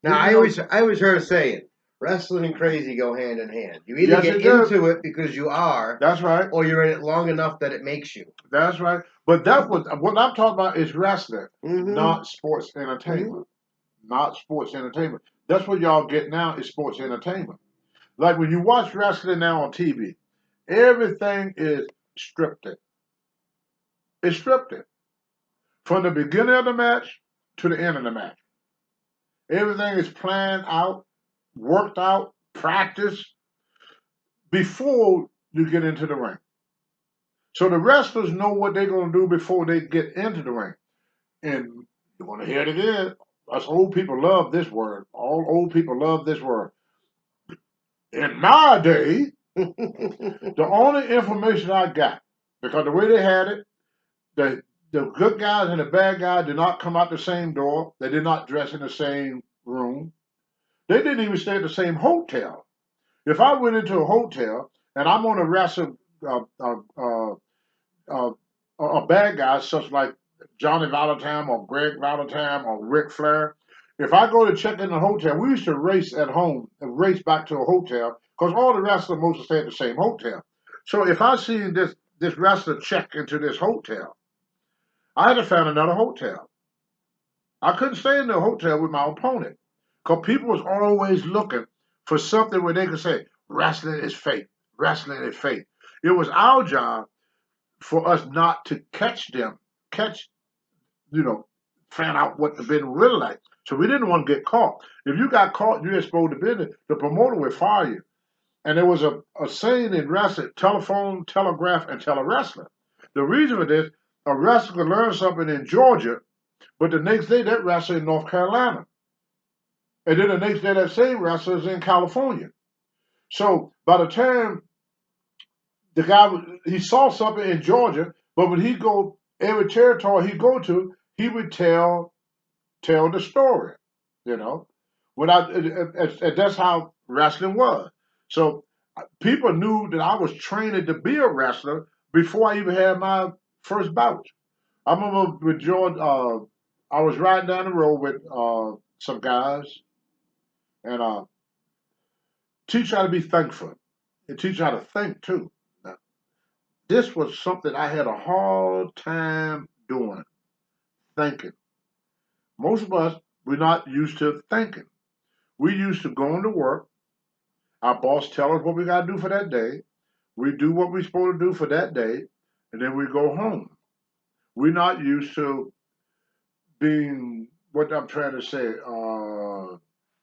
Now I always heard a saying, wrestling and crazy go hand in hand. You either Yes, get it does. into it because you are, That's right. or you're in it long enough that it makes you. That's right. But that was what I'm talking about is wrestling, Mhm. not sports entertainment. Not sports entertainment. That's what y'all get now is sports entertainment. Like when you watch wrestling now on TV, everything is scripted. It's scripted. From the beginning of the match to the end of the match. Everything is planned out, worked out, practiced before you get into the ring. So the wrestlers know what they're going to do before they get into the ring. And you want to hear it again. Us old people love this word. All old people love this word. In my day, the only information I got, because the way they had it, the good guys and the bad guys did not come out the same door. They did not dress in the same room. They didn't even stay at the same hotel. If I went into a hotel and I'm on a wrestle uh, uh, uh, uh, a bad guy, such like Johnny Valentine or Greg Valentine or Ric Flair, if I go to check in the hotel, we used to race at home and race back to a hotel because all the wrestlers mostly stay at the same hotel. So if I see this wrestler check into this hotel, I had to find another hotel. I couldn't stay in the hotel with my opponent because people was always looking for something where they could say wrestling is fake, wrestling is fake. It was our job for us not to catch, you know, find out what the business really like. So we didn't want to get caught. If you got caught, you exposed the business, the promoter would fire you. And there was a saying in wrestling, telephone, telegraph, and telewrestling. The reason for this, a wrestler could learn something in Georgia, but the next day that wrestler in North Carolina. And then the next day that same wrestler is in California. So by the time the guy he saw something in Georgia, but when he go every territory he go to, he would tell the story. You know, when that's how wrestling was. So people knew that I was training to be a wrestler before I even had my first bout. I remember with George. I was riding down the road with some guys, and teach how to be thankful, and teach how to think too. Now, this was something I had a hard time doing, thinking. Most of us, we're not used to thinking. We used to going to work. Our boss tell us what we got to do for that day. We do what we're supposed to do for that day, and then we go home. We're not used to being what I'm trying to say.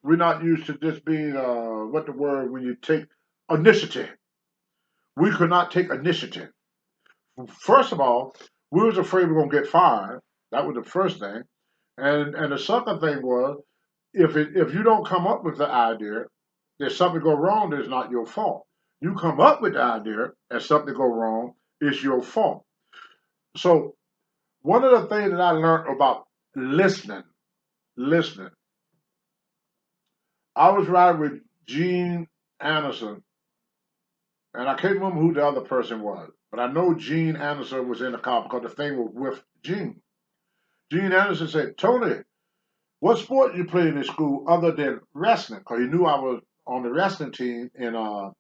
We're not used to just being what the word when you take initiative. We could not take initiative. First of all, we was afraid we were gonna get fired. That was the first thing, and the second thing was if you don't come up with the idea, there's something go wrong. It's not your fault. You come up with the idea, and something go wrong, it's your fault. So one of the things that I learned about listening, I was riding with Gene Anderson, and I can't remember who the other person was, but I know Gene Anderson was in the car because the thing was with Gene. Gene Anderson said, Tony, what sport you played in school other than wrestling? Because he knew I was on the wrestling team in our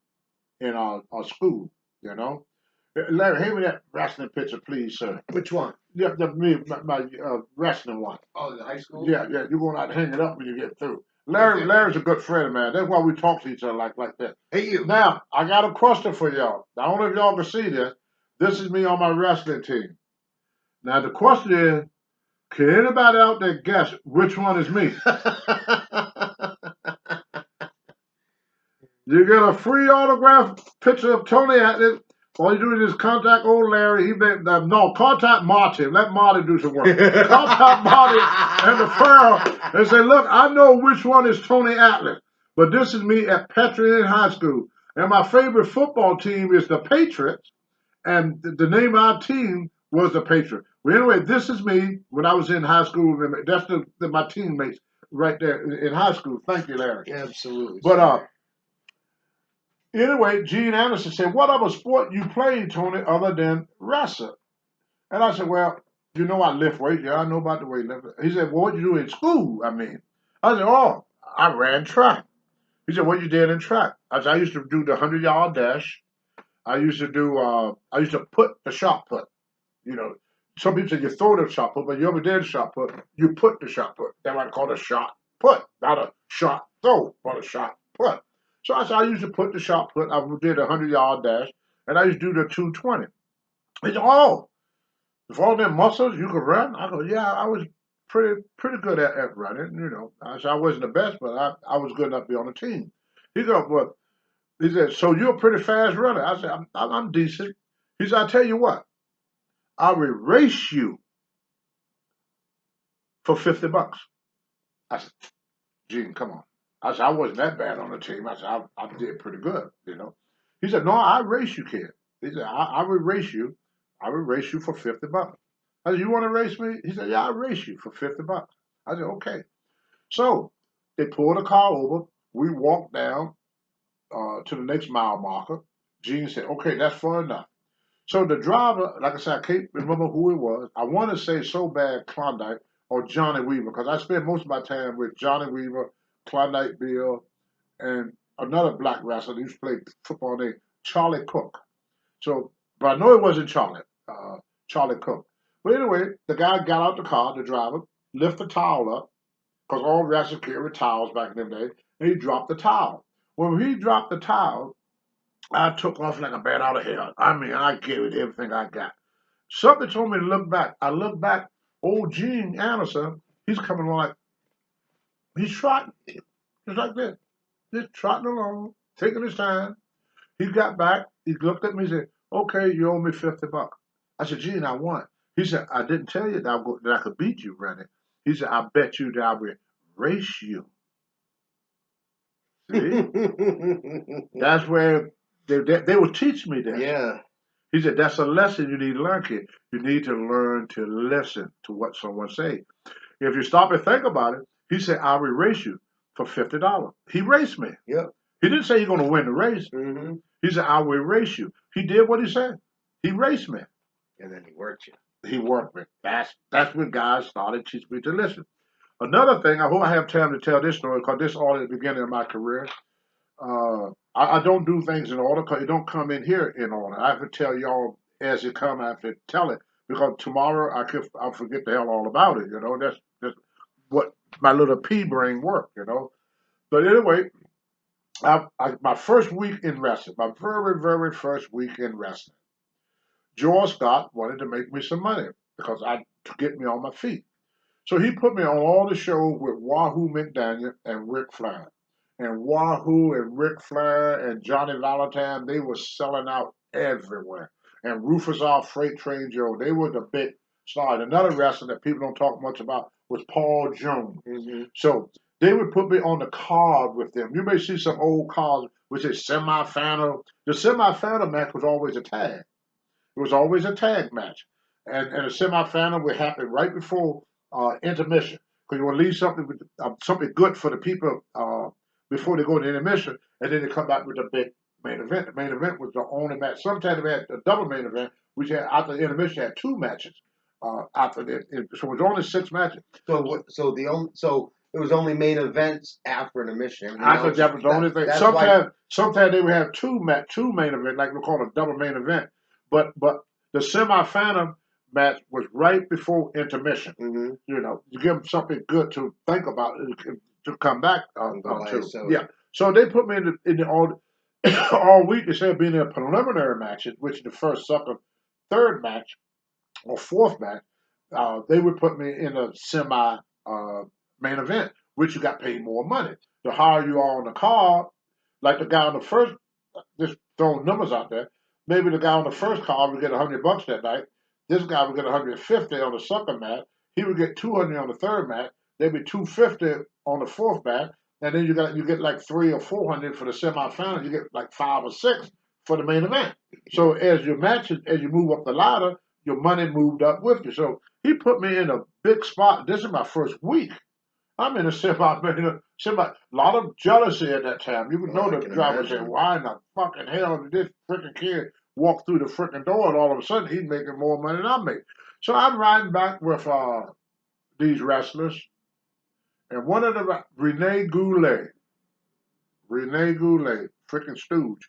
school, you know. Larry, hand me that wrestling picture, please, sir. Which one? Yeah, my wrestling one. Oh, the high school? Yeah, you're going to have to hang it up when you get through. Larry's a good friend of mine. That's why we talk to each other like that. Hey, you. Now, I got a question for y'all. I don't know if y'all can see this. This is me on my wrestling team. Now, the question is, can anybody out there guess which one is me? You get a free autograph picture of Tony Atlas. All you do is contact old Larry. Contact Marty. Let Marty do some work. Contact Marty and the Pearl and say, look, I know which one is Tony Atlas, but this is me at Petrian High School. And my favorite football team is the Patriots, and the name of our team was the Patriots. Well, anyway, this is me when I was in high school. That's my teammates right there in high school. Thank you, Larry. Absolutely. But anyway, Gene Anderson said, what other sport you played, Tony, other than wrestling? And I said, well, you know I lift weights. Yeah, I know about the weightlifting. He said, well, what you do in school, I mean? I said, oh, I ran track. He said, what you did in track? I said, I used to do the 100-yard dash. I used to put the shot put. You know, some people say you throw the shot put, but you ever did shot put, you put the shot put. That's what I call a shot put, not a shot throw, but a shot put. So I said, I used to put the shot put. I did a 100-yard dash, and I used to do the 220. He said, oh, with all them muscles, you could run? I go, yeah, I was pretty good at running, you know. I said, I wasn't the best, but I was good enough to be on the team. He goes, well, he said, so you're a pretty fast runner. I said, I'm decent. He said, I'll tell you what, I will race you for $50. I said, Gene, come on. I said, I wasn't that bad on the team. I said, I did pretty good, you know. He said, no, I race you, kid. He said, I will race you. I will race you for $50. I said, you want to race me? He said, yeah, I'll race you for $50. I said, okay. So they pulled the car over. We walked down to the next mile marker. Gene said, okay, that's far enough. So the driver, like I said, I can't remember who it was. I want to say so bad Klondike or Johnny Weaver, because I spent most of my time with Johnny Weaver, Klondike Bill, and another black wrestler who used to play football named Charlie Cook. So, but I know it wasn't Charlie Cook. But anyway, the guy got out the car, the driver, lifted the towel up, because all wrestlers carried towels back in them days, and he dropped the towel. When he dropped the towel, I took off like a bat out of hell. I mean, I gave it everything I got. Something told me to look back. I looked back. Old Gene Anderson, he's coming along like, he's trotting. Just like this. Just trotting along, taking his time. He got back. He looked at me and said, okay, you owe me $50. I said, Gene, I won. He said, I didn't tell you that I could beat you, Randy. He said, I bet you that I will race you. See? That's where they would teach me that. Yeah. He said, that's a lesson you need to learn, kid. You need to learn to listen to what someone says. If you stop and think about it, he said, I will race you for $50. He raced me. Yep. He didn't say you're going to win the race. Mm-hmm. He said, I will race you. He did what he said. He raced me. And then he worked you. He worked me. That's when guys started teaching me to listen. Another thing, I hope I have time to tell this story because this is all at the beginning of my career. I don't do things in order because it don't come in here in order. I have to tell y'all as it come. I have to tell it because tomorrow I'll forget the hell all about it. You know, that's what my little pea brain work. You know, but anyway, my first week in wrestling, my very first week in wrestling, George Scott wanted to make me some money because to get me on my feet. So he put me on all the shows with Wahoo McDaniel and Ric Flair. And Wahoo and Ric Flair and Johnny Valentine, they were selling out everywhere. And Rufus R. Freight Train Joe, they were the big stars. Another wrestler that people don't talk much about was Paul Jones. Mm-hmm. So they would put me on the card with them. You may see some old cards which is semifinal. The semifinal match was always a tag. It was always a tag match. And a semifinal would happen right before intermission. Because you want to leave something good for the people before they go to intermission, and then they come back with the big main event. The main event was the only match. Sometimes they had a double main event, which had after the intermission had two matches. after that. So it was only 6 matches. So it was only main events after an admission. Everything I thought else that was the only thing. that's why. Sometimes they would have two main events, like we call it a double main event. But the semifinal match was right before intermission. Mm-hmm. You know, to give them something good to think about to come back to. So Yeah. So they put me in the all all week. Instead of being in preliminary matches, which the first, second, third match or fourth match, they would put me in a semi main event, which you got paid more money. The higher you are on the card, like the guy on the first, just throwing numbers out there, maybe the guy on the first card would get $100 that night. This guy would get 150 on the second match. He would get 200 on the third match. There'd be 250 on the fourth match, and then you get like 300 or 400 for the semifinal. You get like 5 or 6 for the main event. So as you move up the ladder, your money moved up with you. So he put me in a big spot. This is my first week. I'm in a a lot of jealousy at that time. You would know the driver said, why in the fucking hell did this freaking kid walk through the freaking door and all of a sudden he's making more money than I make? So I'm riding back with these wrestlers, and one of them, Rene Goulet, freaking stooge.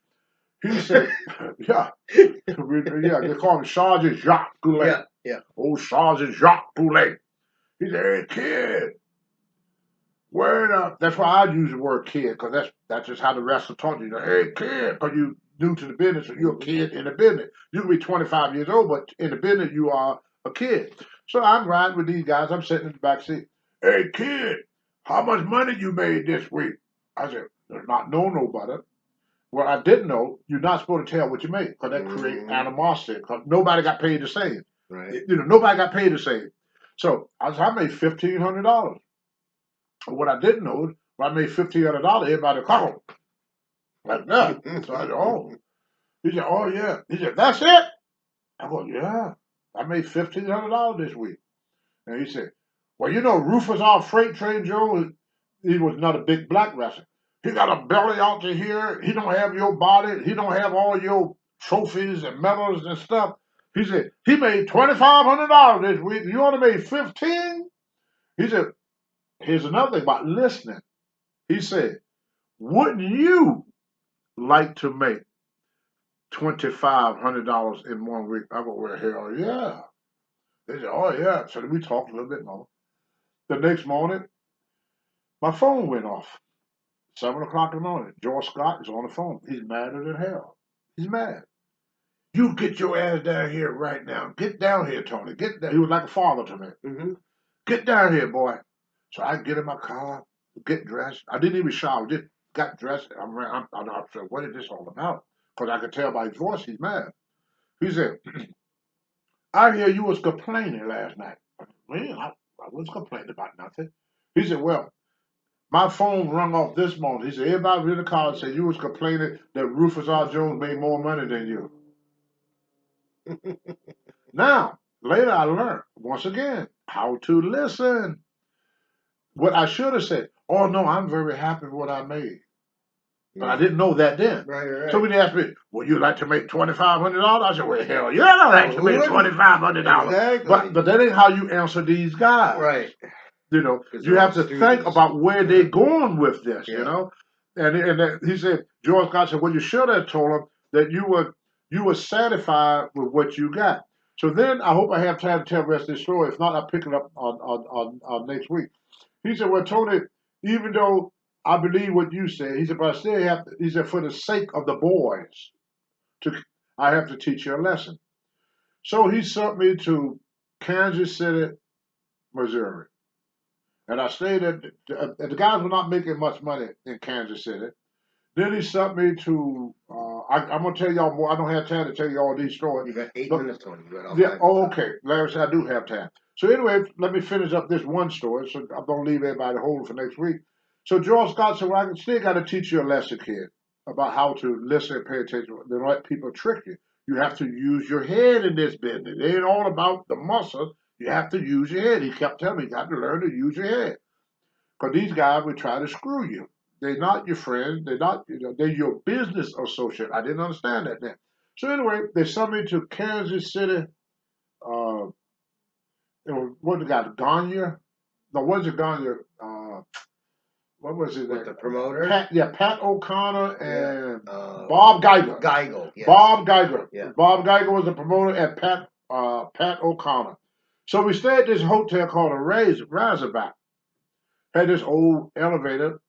He said, yeah, they call him Sergeant Jacques Goulet. Yeah. Oh, Sergeant Jacques Goulet. He said, hey, kid, word up. That's why I use the word kid, because that's just how the wrestler taught you. Hey, kid, because you new to the business, or you're a kid in the business. You can be 25 years old, but in the business, you are a kid. So I'm riding with these guys. I'm sitting in the back seat. Hey, kid, how much money you made this week? I said, there's not nobody. Well, I didn't know you're not supposed to tell what you make, because that creates animosity. Because nobody got paid the same. Right. Nobody got paid the same. So I made $1,500. What I didn't know, when I made $1,500, everybody called like that. So I said, oh. He said, oh yeah. He said, that's it? I go, yeah. I made $1,500 this week. And he said, well, Rufus, our freight train Joe, he was not a big black wrestler. He got a belly out to here. He don't have your body. He don't have all your trophies and medals and stuff. He said, he made $2,500 this week. You only made 15? He said, here's another thing about listening. He said, wouldn't you like to make $2,500 in 1 week? I go, well, hell yeah. They said, oh yeah. So we talked a little bit more. The next morning, my phone went off. 7 o'clock in the morning. George Scott is on the phone. He's madder than hell. He's mad. You get your ass down here right now. Get down here, Tony. Get down. He was like a father to me. Mm-hmm. Get down here, boy. So I get in my car, get dressed. I didn't even shower. Just got dressed. I'm said, what is this all about? Because I could tell by his voice he's mad. He said, I hear you was complaining last night. Man, I wasn't complaining about nothing. He said, well, my phone rung off this morning. He said, everybody in the car said you was complaining that Rufus R. Jones made more money than you. Now, later I learned, once again, how to listen. What I should have said, oh no, I'm very happy with what I made. But I didn't know that then. Right. So when they asked me, would you like to make $2,500? I said, well, hell yeah, I'd like to make $2,500. Exactly. But that ain't how you answer these guys. Right. You have to think about where they're going with this, Yeah. And he said, George Scott said, well, you should have told him that you were satisfied with what you got. So then I hope I have time to tell the rest of the story. If not, I'll pick it up on next week. He said, well, Tony, even though I believe what you said, he said, but I still have to, he said, for the sake of the boys, I have to teach you a lesson. So he sent me to Kansas City, Missouri. And I stayed the guys were not making much money in Kansas City. Then he sent me to, I'm going to tell y'all more. I don't have time to tell you all these stories. You got 8 minutes, Tony. Okay. Larry said I do have time. So anyway, let me finish up this one story, so I'm going to leave everybody holding for next week. So George Scott said, well, I still got to teach you a lesson, kid, about how to listen and pay attention. Don't let people trick you. You have to use your head in this business. It ain't all about the muscle. You have to use your head. He kept telling me, you got to learn to use your head. Because these guys would try to screw you. They're not your friends. They're not, they're your business associate. I didn't understand that then. So anyway, they sent me to Kansas City, what the guy, Gagne? No, was it Gagne? What was it? With the promoter? Pat O'Connor and Yeah. Bob Geiger. Geigel, yes. Bob Geiger. Yeah. Bob Geiger was the promoter and Pat O'Connor. So we stayed at this hotel called a Razorback. Had this old elevator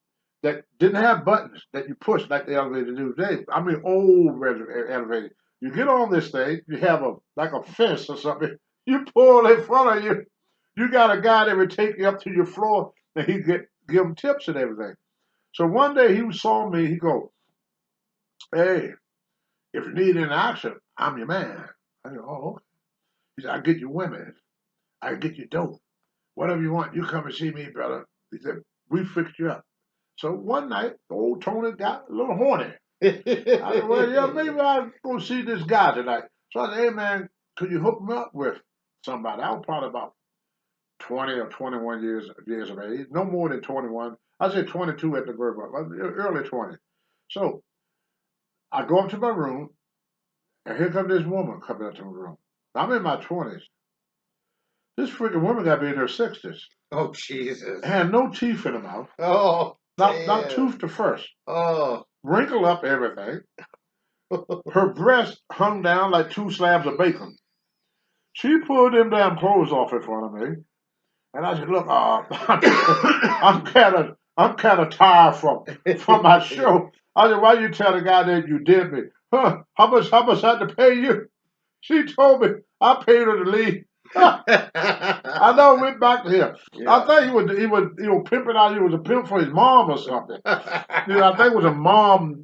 that didn't have buttons that you push like the elevator do today. I mean, old elevator. You get on this thing, you have like a fence or something. You pull in front of you. You got a guy that would take you up to your floor, and he give him tips and everything. So one day he saw me. He go, "Hey, if you need any action, I'm your man." I go, "Oh, okay." He said, "I get you women. I get you dope. Whatever you want, you come and see me, brother." He said, "We fixed you up." So one night, old Tony got a little horny. I said, "Well, yeah, maybe I'll go see this guy tonight." So I said, "Hey, man, could you hook me up with somebody?" I was probably about 20 or 21 years of age, no more than 21. I said 22 at the birth, early 20. So I go up to my room, and here comes this woman coming up to my room. I'm in my 20s. This freaking woman got to be in her 60s. Oh, Jesus. Had no teeth in her mouth. Oh, Not tooth to first. Oh. Wrinkle up everything. Her breast hung down like 2 slabs of bacon. She pulled them damn clothes off in front of me. And I said, "Look, I'm kind of tired from my show." I said, "Why you tell the guy that you did me? Huh? How much I had to pay you?" She told me I paid her to leave. I know, went back to him. Yeah. I think he was pimping out. He was a pimp for his mom or something. I think it was a mom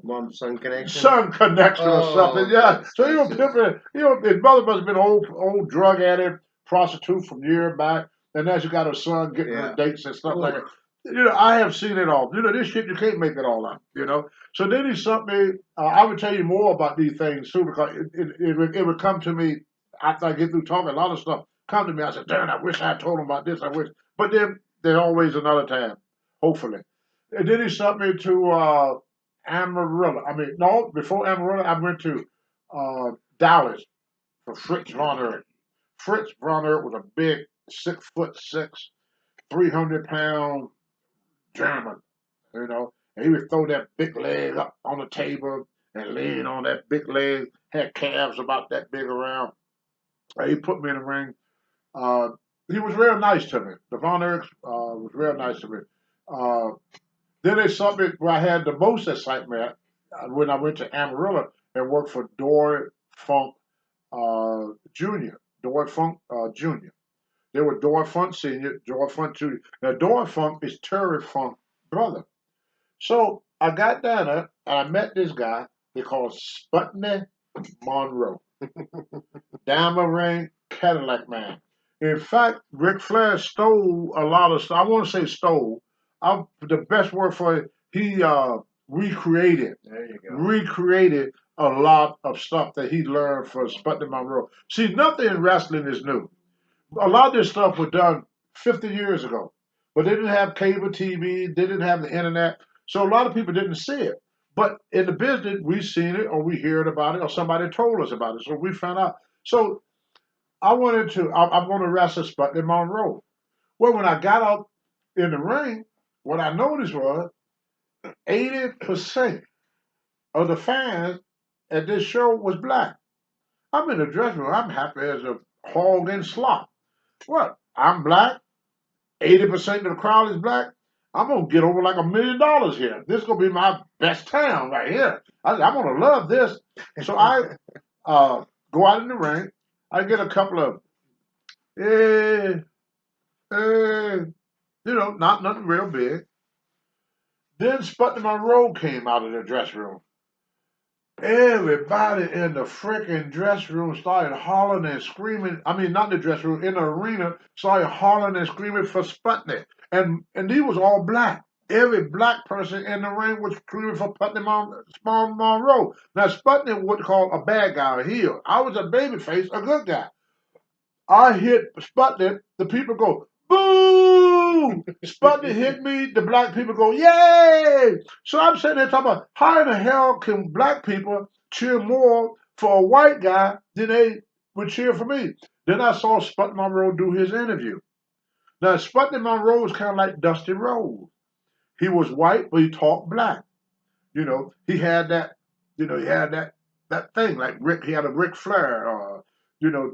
Mom-son connection? son connection or something. Yeah. So he was Jesus. pimping. His mother must have been an old drug addict, prostitute from years back, and now she got her son getting her dates and stuff like that. I have seen it all. This shit, you can't make it all up. So then he sent me. I would tell you more about these things too, because it would come to me after I get through talking. A lot of stuff come to me. I said, "Darn, I wish I had told him about this. I wish." But then there's always another time, hopefully. And then he sent me to Amarillo. I mean, no, before Amarillo, I went to Dallas for Fritz von Erck. Fritz von Erck was a big 6'6", 300-pound German, and he would throw that big leg up on the table and lean on that big leg, had calves about that big around. He put me in the ring. Uh, he was real nice to me. The Von Erichs was real nice to me. Uh, then it's something where I had the most excitement when I went to Amarillo and worked for Dory Funk Jr. Dory Funk Jr. There were Dory Funk Sr., Dory Funk Jr. Now, Dory Funk is Terry Funk's brother. So I got down there and I met this guy they call Sputney Monroe. Diamond ring, Cadillac man. In fact, Ric Flair stole a lot of stuff. I want to say stole. The best word for it, he recreated. There you go. Recreated a lot of stuff that he learned from Sputney Monroe. See, nothing in wrestling is new. A lot of this stuff was done 50 years ago, but they didn't have cable TV, they didn't have the internet, so a lot of people didn't see it. But in the business, we seen it, or we heard about it, or somebody told us about it, so we found out. So I'm going to wrestle Sputney Monroe. Well, when I got out in the ring, what I noticed was 80% of the fans at this show was black. I'm in the dressing room, I'm happy as a hog in slop. What? I'm black. 80% of the crowd is black. I'm gonna get over like $1 million here. This is gonna be my best town right here. I'm gonna love this. So I go out in the ring. I get a couple of not nothing real big. Then Sputney Monroe came out of the dressing room. Everybody in the freaking dressing room started hollering and screaming. I mean, not in the dressing room, in the arena, started hollering and screaming for Sputney. And he was all black. Every black person in the ring was screaming for Monroe. Now, Sputney was called a bad guy, a heel. I was a babyface, a good guy. I hit Sputnik, the people go, boo! Sputnik hit me, the black people go, yay! So I'm sitting there talking about how in the hell can black people cheer more for a white guy than they would cheer for me. Then I saw Sputnik Monroe do his interview. Now, Sputnik Monroe was kind of like Dusty Rhodes. He was white, but he talked black. You know, he had that, that thing like Rick. He had a Ric Flair,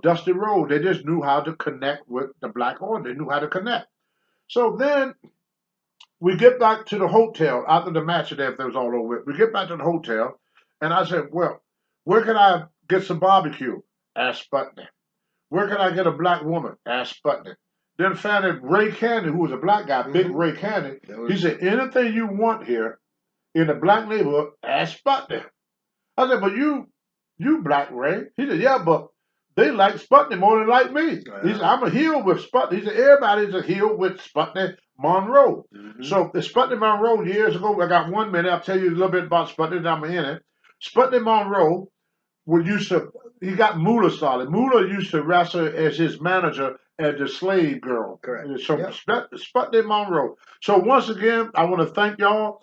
Dusty Rhodes. They just knew how to connect with the black audience. They knew how to connect. So then we get back to the hotel after the match and everything was all over. We get back to the hotel, and I said, "Well, where can I get some barbecue?" Asked Sputnik. Where can I get a black woman? Asked Sputnik. Then found Ray Candy, who was a black guy, big Ray Candy. He said, anything you want here in the black neighborhood, ask Sputnik. I said, but you black Ray. He said, yeah, but they like Sputnik more than like me. He said, I'm a heel with Sputnik. He said, everybody's a heel with Sputnik Monroe. So the Sputnik Monroe years ago, I got 1 minute. I'll tell you a little bit about Sputnik. I'm in it. Sputnik Monroe he got Moolah started. Moolah used to wrestle as his manager as the slave girl. Correct. So Sputnik Monroe. So once again, I want to thank y'all.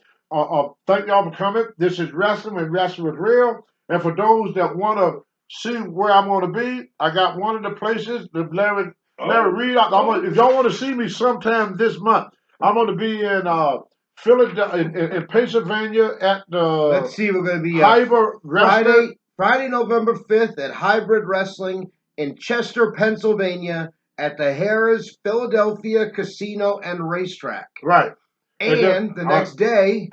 Thank y'all for coming. This is Wrestling and Wrestling with Real. And for those that want to see where I'm going to be, I got one of the places, the Larry Reed. If y'all want to see me sometime this month, I'm going to be in Philadelphia, in Pennsylvania at the. Let's see, we're going to be Friday, November 5th at Hybrid Wrestling in Chester, Pennsylvania at the Harrah's Philadelphia Casino and Racetrack. Right. And the next day,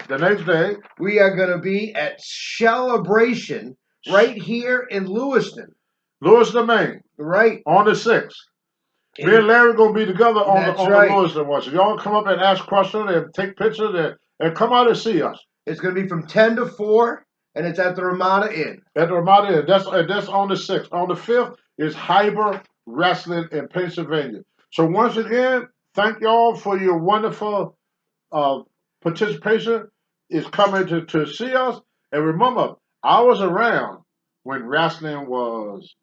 we are going to be at Celebration right here in Lewiston. Maine. Right. On the 6th. Me and Larry going to be together on the Lewiston one. So y'all come up and ask questions and take pictures and come out and see us. It's going to be from 10 to 4. And it's at the Ramada Inn. At the Ramada Inn. That's on the 6th. On the 5th is Hyber Wrestling in Pennsylvania. So once again, thank y'all for your wonderful participation. Is coming to see us. And remember, I was around when wrestling was